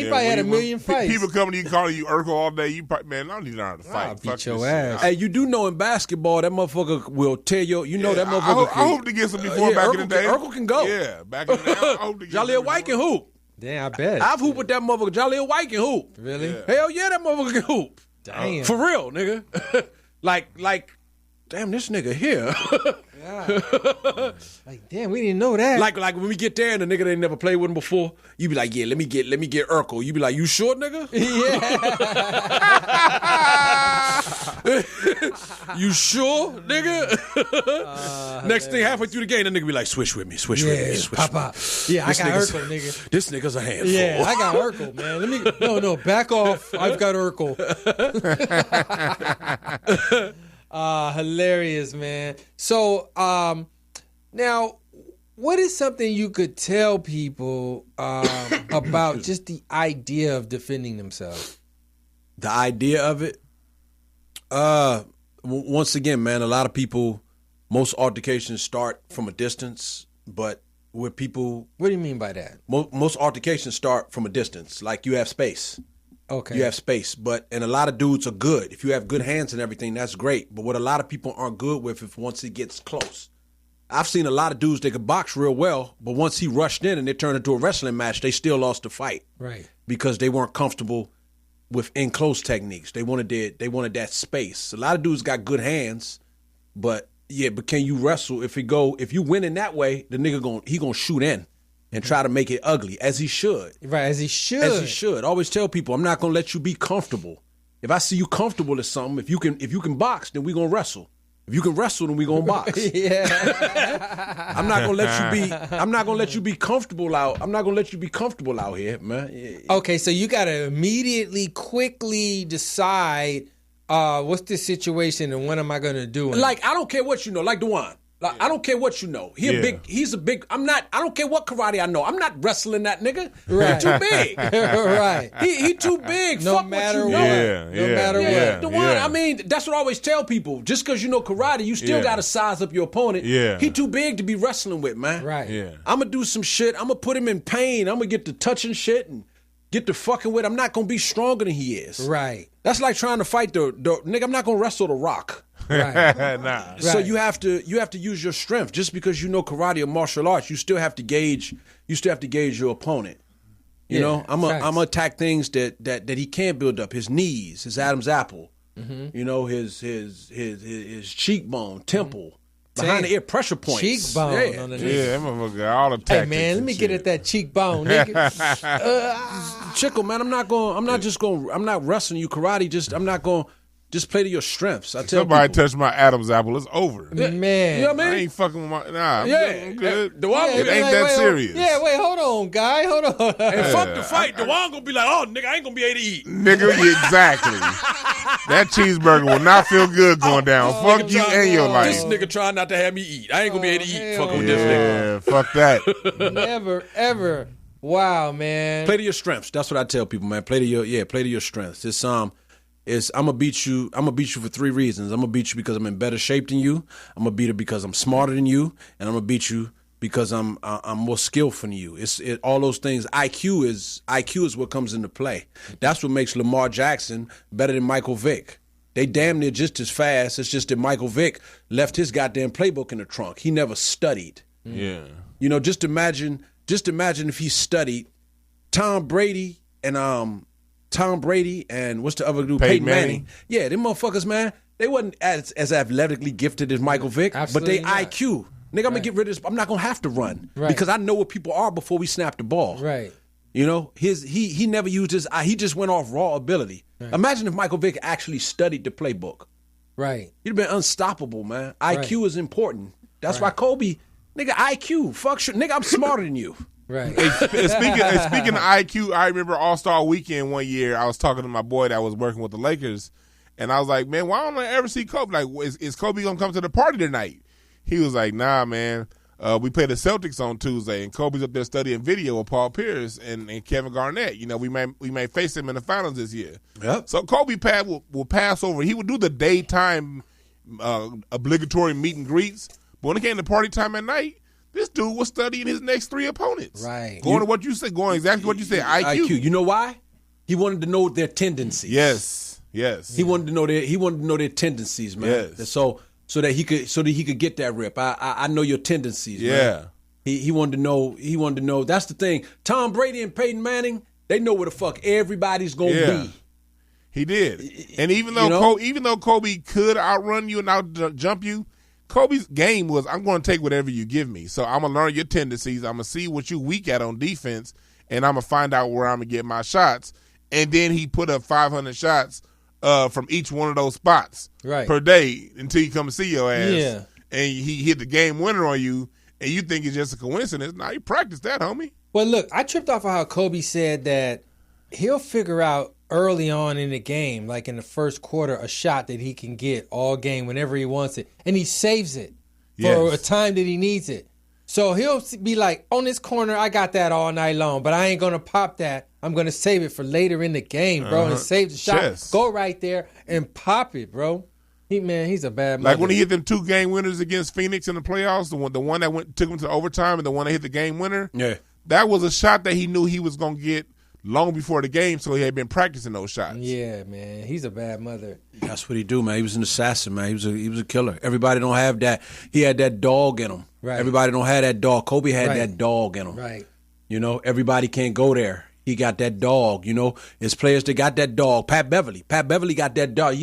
probably had a million fights. People coming to you calling you Urkel all day. You probably, man, I don't need to learn how to fight. I'll Fuck beat your this ass. shit. Hey, you do know in basketball that motherfucker will tear your. You know that motherfucker. I hope to get some before back in the day. Urkel can go. Yeah, back in the day. I hope to get Jaleel White can hoop. Damn, I bet. I've hooped with that motherfucker. Jaleel White can hoop. Really? Yeah. Hell yeah, that motherfucker can hoop. Damn. For real, nigga. like, damn, this nigga here. Like, damn, we didn't know that. like when we get there and the nigga they never played with him before, you be like, yeah, let me get Urkel. You be like, you sure, nigga? Yeah. You sure, nigga? Next thing, halfway through the game, the nigga be like, switch with me. Pop. Yeah, I got Urkel, nigga. This nigga's a handful. Yeah, I got Urkel, man. No, back off. I've got Urkel. Hilarious, man. So, now, what is something you could tell people about just the idea of defending themselves? The idea of it? Once again, man, a lot of people, most altercations start from a distance, but with people... What do you mean by that? Most altercations start from a distance, like you have space. Okay. You have space, and a lot of dudes are good. If you have good hands and everything, that's great. But what a lot of people aren't good with if once it gets close. I've seen a lot of dudes that could box real well, but once he rushed in and it turned into a wrestling match, they still lost the fight. Right. Because they weren't comfortable with in-close techniques. They wanted that space. A lot of dudes got good hands, but can you wrestle? If you win in that way, the nigga gonna shoot in and try to make it ugly, as he should. Right, as he should. Always tell people, I'm not gonna let you be comfortable. If I see you comfortable at something, if you can box, then we gonna wrestle. If you can wrestle, then we gonna box. Yeah. I'm not gonna let you be comfortable out. I'm not gonna let you be comfortable out here, man. Okay, so you gotta immediately, quickly decide what's the situation and what am I gonna do? Like, I don't care what you know, like Dwann. Like, I don't care what you know. He's a big. I don't care what karate I know. I'm not wrestling that nigga. Right. He too big. Right. He too big. No Fuck matter what you what. know. No matter what. The one, I mean, that's what I always tell people. Just because you know karate, you still got to size up your opponent. Yeah. He too big to be wrestling with, man. Right. Yeah. I'm going to do some shit. I'm going to put him in pain. I'm going to get to touching shit and get to fucking with. I'm not going to be stronger than he is. Right. That's like trying to fight the nigga, I'm not going to wrestle The Rock. Right. Nah. So you have to use your strength. Just because you know karate or martial arts, you still have to gauge your opponent. You know, I'm gonna attack things that he can't build up. His knees, his Adam's apple. Mm-hmm. You know, his cheekbone, temple, behind the ear, pressure points. Cheekbone on the knee. Yeah, that motherfucker got all the tactics. Hey man, let me get at that cheekbone, nigga. Chickle, man, I'm not wrestling you karate. Just play to your strengths. I tell Somebody people. touched my Adam's apple, it's over. Man. You know what I I mean? ain't fucking with my I'm good. The one It ain't that serious. Yeah, wait, hold on, guy. Hold on. And fuck the fight. The one gonna be like, oh, nigga, I ain't gonna be able to eat. Nigga, exactly. That cheeseburger will not feel good going down. Fuck you and your life. This nigga trying not to have me eat. I ain't gonna be able to eat. hell Fucking with this nigga. Yeah, fuck that. Never, ever. Wow, man. Play to your strengths. That's what I tell people, man. Play to your strengths. I'm gonna beat you for 3 reasons. I'm gonna beat you because I'm in better shape than you. I'm gonna beat you because I'm smarter than you, and I'm gonna beat you because I'm more skillful than you. All those things. IQ is what comes into play. That's what makes Lamar Jackson better than Michael Vick. They damn near just as fast. It's just that Michael Vick left his goddamn playbook in the trunk. He never studied. Yeah. You know, just imagine if he studied. Tom Brady and what's the other dude? Peyton Manning. Yeah, them motherfuckers, man, they wasn't as athletically gifted as Michael Vick, Absolutely but they not. IQ. Nigga, I'm gonna get rid of this. I'm not gonna have to run because I know what people are before we snap the ball. Right. You know, he never used his. He just went off raw ability. Right. Imagine if Michael Vick actually studied the playbook. Right. He'd have been unstoppable, man. IQ is important. That's why Kobe, nigga, IQ. Fuck shit, nigga. I'm smarter than you. Right. Speaking of IQ, I remember All-Star Weekend one year. I was talking to my boy that was working with the Lakers, And I was like, man, why don't I ever see Kobe? Like, is Kobe going to come to the party tonight? He was like, nah, man. We play the Celtics on Tuesday, and Kobe's up there studying video with Paul Pierce and Kevin Garnett. You know, we may face him in the finals this year. Yep. So Kobe will pass over. He would do the daytime obligatory meet and greets, but when it came to party time at night, this dude was studying his next 3 opponents. Right. Going to what you said, going exactly what you said, IQ. You know why? He wanted to know their tendencies. Yes. He wanted to know their tendencies, man. Yes. So that he could get that rip. I know your tendencies, man. He wanted to know. That's the thing. Tom Brady and Peyton Manning, they know where the fuck everybody's gonna be. He did. And even though Kobe could outrun you and out-jump you, Kobe's game was, I'm going to take whatever you give me. So I'm going to learn your tendencies. I'm going to see what you weak at on defense, and I'm going to find out where I'm going to get my shots. And then he put up 500 shots from each one of those spots per day until you come to see your ass. Yeah. And he hit the game winner on you, and you think it's just a coincidence. Nah, you practiced that, homie. Well, look, I tripped off of how Kobe said that he'll figure out early on in the game, like in the first quarter, a shot that he can get all game whenever he wants it. And he saves it for a time that he needs it. So he'll be like, on this corner, I got that all night long, but I ain't going to pop that. I'm going to save it for later in the game, bro, and save the shot. Yes. Go right there and pop it, bro. He's a bad mother. Like when he hit them 2 game winners against Phoenix in the playoffs, the one that took him to overtime and the one that hit the game winner, that was a shot that he knew he was going to get long before the game, so he had been practicing those shots. Yeah, man. He's a bad mother. That's what he do, man. He was an assassin, man. He was a killer. Everybody don't have that. He had that dog in him. Right. Everybody don't have that dog. Kobe had that dog in him. Right. You know, everybody can't go there. He got that dog, you know. It's players that got that dog. Pat Beverly got that dog.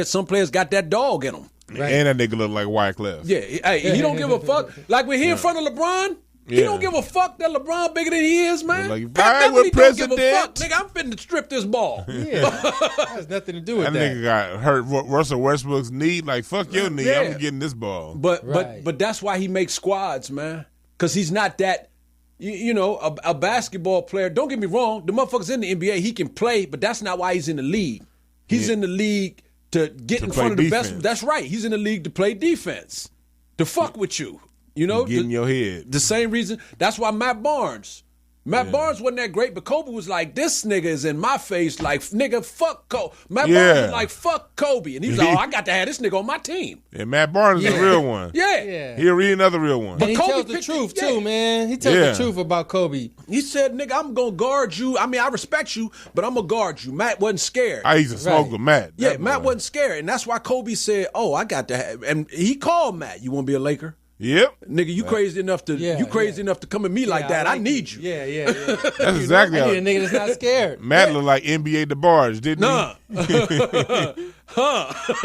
Some players got that dog in them. Right. And that nigga look like Wyclef. Yeah, hey, he don't give a fuck. Like we're here in front of LeBron. He don't give a fuck that LeBron bigger than he is, man. Like, Pat Beverly don't give a fuck. Nigga, I'm finna strip this ball. Yeah, that has nothing to do with that. That nigga got hurt Russell Westbrook's knee. Like, fuck your knee. I'm getting this ball. But that's why he makes squads, man. Because he's not that, you know, a basketball player. Don't get me wrong. The motherfucker's in the NBA. He can play, but that's not why he's in the league. He's in the league to get in front of the best. That's right. He's in the league to play defense. To fuck with you. You know, get in your head. The same reason. That's why Matt Barnes Barnes wasn't that great, but Kobe was like, this nigga is in my face, like, nigga, fuck Kobe. Matt Barnes was like, fuck Kobe. And he was like, I got to have this nigga on my team. Yeah, Matt Barnes is a real one. Yeah. He'll read another real one. But he tells the truth, too, man. He tells the truth about Kobe. He said, nigga, I'm going to guard you. I mean, I respect you, but I'm going to guard you. Matt wasn't scared. I used to smoke with Matt. Yeah, Matt wasn't scared. And that's why Kobe said, I got to have, and he called Matt, you want to be a Laker? Yep, nigga, you crazy enough to enough to come at me like that. I need you. Yeah. That's exactly. I need a nigga that's not scared. Matt looked like NBA DeBarge, didn't he? He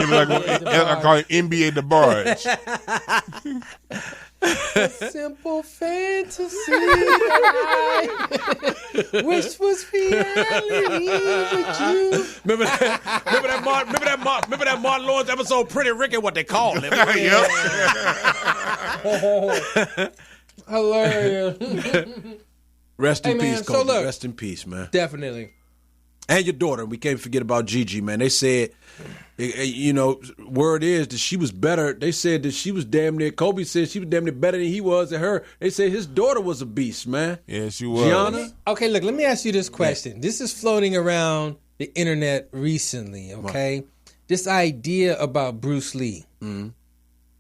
looked like I call him NBA DeBarge. A simple fantasy that I wish was reality with you. Remember that Martin Lawrence episode, Pretty Ricky, what they called him. Hilarious. Rest in peace, Kobe. So rest in peace, man. Definitely. And your daughter. We can't forget about Gigi, man. They said, word is that she was better. They said that she was damn near, Kobe said she was damn near better than he was at her. They said his daughter was a beast, man. Yeah, she was. Gianna? Okay, look, let me ask you this question. This is floating around the internet recently, okay? Right. This idea about Bruce Lee. Mm-hmm.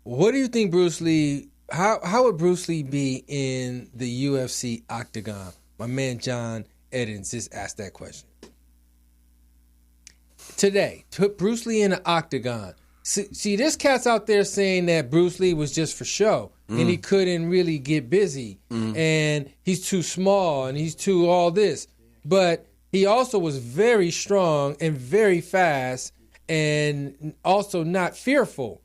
What do you think Bruce Lee, how would Bruce Lee be in the UFC octagon? My man John Eddins just asked that question. Today, put Bruce Lee in an octagon. See, this cat's out there saying that Bruce Lee was just for show and he couldn't really get busy and he's too small and he's too all this. But he also was very strong and very fast and also not fearful.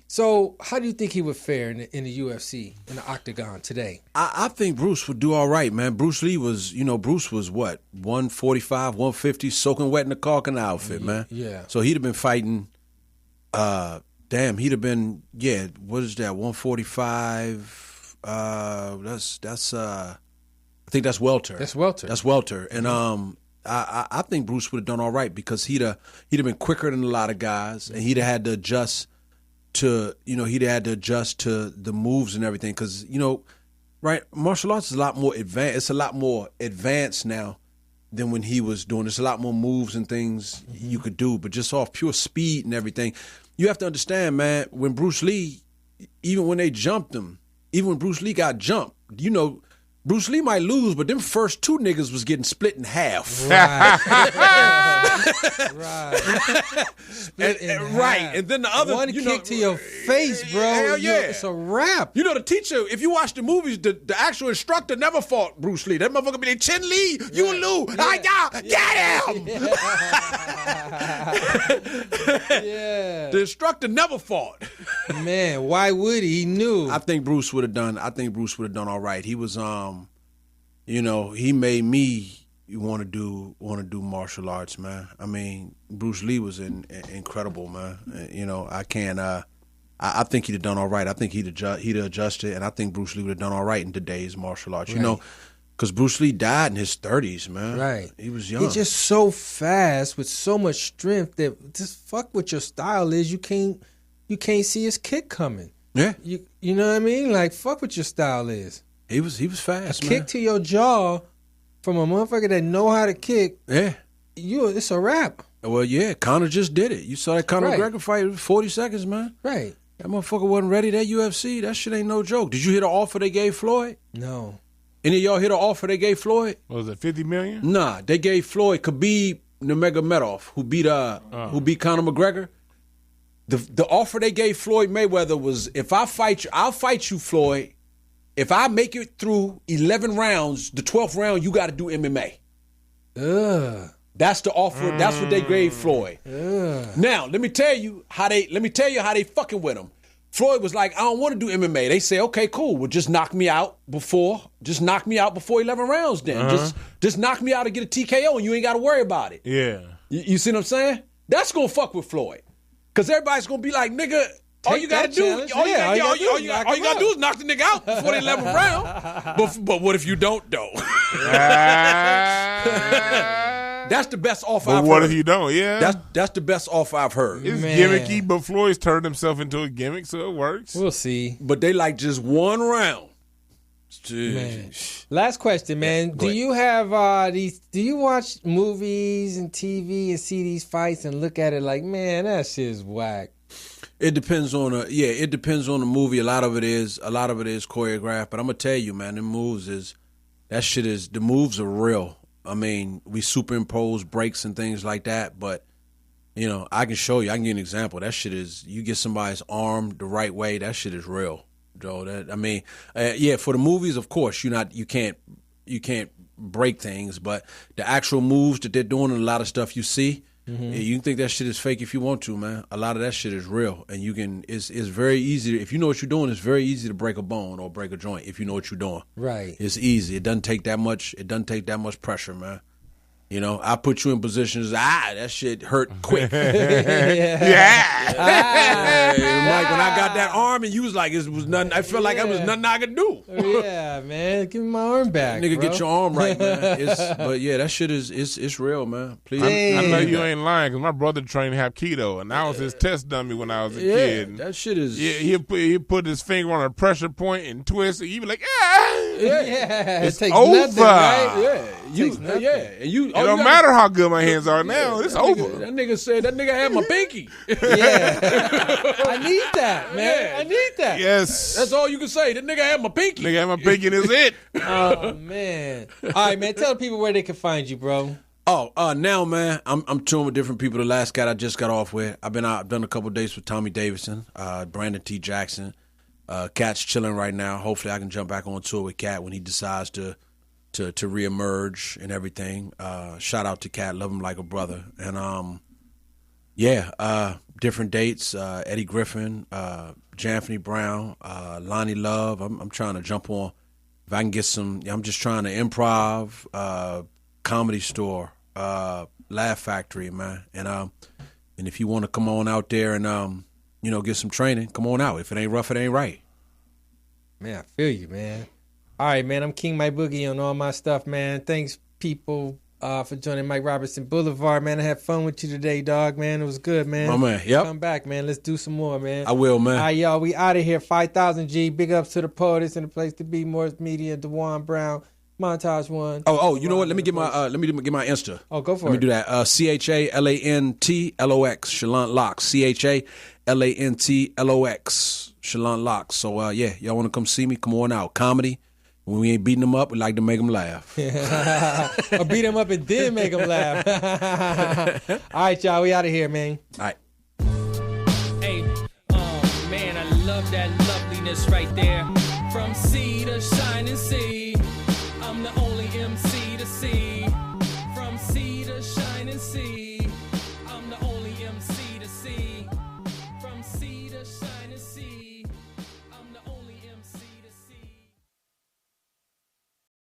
So how do you think he would fare in the UFC, in the octagon today? I think Bruce would do all right, man. Bruce Lee was, Bruce was what, 145, 150, soaking wet in the caulking outfit, man. Yeah. So he'd have been fighting, he'd have been, what is that, 145, I think that's welter. That's welter. And I think Bruce would have done all right because he'd have been quicker than a lot of guys, and he'd have had to adjust to the moves and everything. Because right, martial arts is a lot more advanced. It's a lot more advanced now than when he was doing. There's a lot more moves and things you could do, but just off pure speed and everything. You have to understand, man. When Bruce Lee, even when they jumped him, even when Bruce Lee got jumped, Bruce Lee might lose, but them first two niggas was getting split in half. Right. Right. And then the other one kick to your face, bro. Hell yeah. It's a wrap. The teacher, if you watch the movies, the actual instructor never fought Bruce Lee. That motherfucker be like, Chin Lee, you lose. Get him. Yeah. The instructor never fought. Man, why would he? He knew. I think Bruce would have done all right. He was he made me want to do martial arts, man. I mean, Bruce Lee was incredible, man. I can't I think he'd have done all right. I think he'd adjusted, and I think Bruce Lee would have done all right in today's martial arts. Right. Because Bruce Lee died in his 30s, man. Right. He was young. He's just so fast with so much strength that just fuck what your style is. You can't see his kick coming. Yeah. You know what I mean? Like, fuck what your style is. He was fast, man. Kick to your jaw from a motherfucker that know how to kick. Yeah. It's a wrap. Well, yeah, Conor just did it. You saw that Conor McGregor fight, it was 40 seconds, man. Right. That motherfucker wasn't ready. That UFC, that shit ain't no joke. Did you hear the offer they gave Floyd? No. Any of y'all hear the offer they gave Floyd? What was it, $50 million? Nah, they gave Floyd Khabib Nurmagomedov, who beat Conor McGregor. The offer they gave Floyd Mayweather was, if I fight you, I'll fight you, Floyd. If I make it through 11 rounds, the 12th round, you got to do MMA. Ugh. That's the offer. That's what they gave Floyd. Now, let me tell you how they fucking with him. Floyd was like, I don't want to do MMA. They say, okay, cool. Well, just knock me out before 11 rounds then. Just knock me out and get a TKO and you ain't got to worry about it. Yeah. You see what I'm saying? That's going to fuck with Floyd. Because everybody's going to be like, nigga, all you got to do is knock the nigga out before the 11th round. But what if you don't, though? That's the best offer I've heard. But what if you don't? Yeah. That's the best offer I've heard. It's gimmicky, but Floyd's turned himself into a gimmick, so it works. We'll see. But they like just one round. Man. Last question, man. Do you have do you watch movies and TV and see these fights and look at it like, man, that shit is whack? It depends on the movie. A lot of it is choreographed, but I'm gonna tell you, man, the moves are real. I mean, we superimpose breaks and things like that, but I can show you. I can give you an example. That shit is, you get somebody's arm the right way, that shit is real, Joe. For the movies, of course, you can't break things, but the actual moves that they're doing and a lot of stuff you see, you can think that shit is fake if you want to, man. A lot of that shit is real, and it's very easy. If you know what you're doing, it's very easy to break a bone or break a joint if you know what you're doing. Right. It's easy. It doesn't take that much. It doesn't take that much pressure, man. I put you in positions. That shit hurt quick. Yeah. Mike, when I got that arm, and you was like, it was nothing. I felt like it was nothing I could do. Yeah, man, give me my arm back, nigga. bro. Get your arm right, man. That shit is real, man. Please. I know you ain't lying because my brother trained Hapkido, and I was his test dummy when I was a kid. That shit is. Yeah, he put his finger on a pressure point and twist, and you be like, it takes over. Nothing, right? Yeah, it don't matter how good my hands are now. It's over. That nigga said that nigga had my pinky. Yeah, I need that, man. Yeah. I need that. Yes, that's all you can say. That nigga had my pinky. Nigga had my pinky, and is it? Oh man! All right, man. Tell people where they can find you, bro. Now, man, I'm touring with different people. The last cat I just got off with, I've done a couple days with Tommy Davidson, Brandon T. Jackson. Cat's chilling right now. Hopefully, I can jump back on tour with Cat when he decides to reemerge and everything. Shout out to Cat, love him like a brother. And different dates. Eddie Griffin, Janfany Brown, Lonnie Love. I'm trying to jump on. If I can get some, I'm just trying to improv, Comedy Store, Laugh Factory, man. And if you want to come on out there and get some training, come on out. If it ain't rough, it ain't right. Man, I feel you, man. All right, man. I'm King Mike Boogie on all my stuff, man. Thanks, people. for joining Mike Robertson Boulevard, man. I had fun with you today, dog, man. It was good, man. My man, yep. Come back, man. Let's do some more, man. I will, man. All right, y'all. We out of here. 5,000 G. Big ups to the poets and the place to be. Morris Media, Dwann Brown, Montage One. Oh, you know what? Let me get my Insta. Oh, go for Let me do that. CHALANTLOX, Chalant Locks. CHALANTLOX, Chalant Locks. So yeah, y'all want to come see me? Come on out. Comedy. When we ain't beating them up, we like to make them laugh. Or beat them up and then make them laugh. All right, y'all. We out of here, man. All right. Hey, oh man, I love that loveliness right there. From sea to shining sea.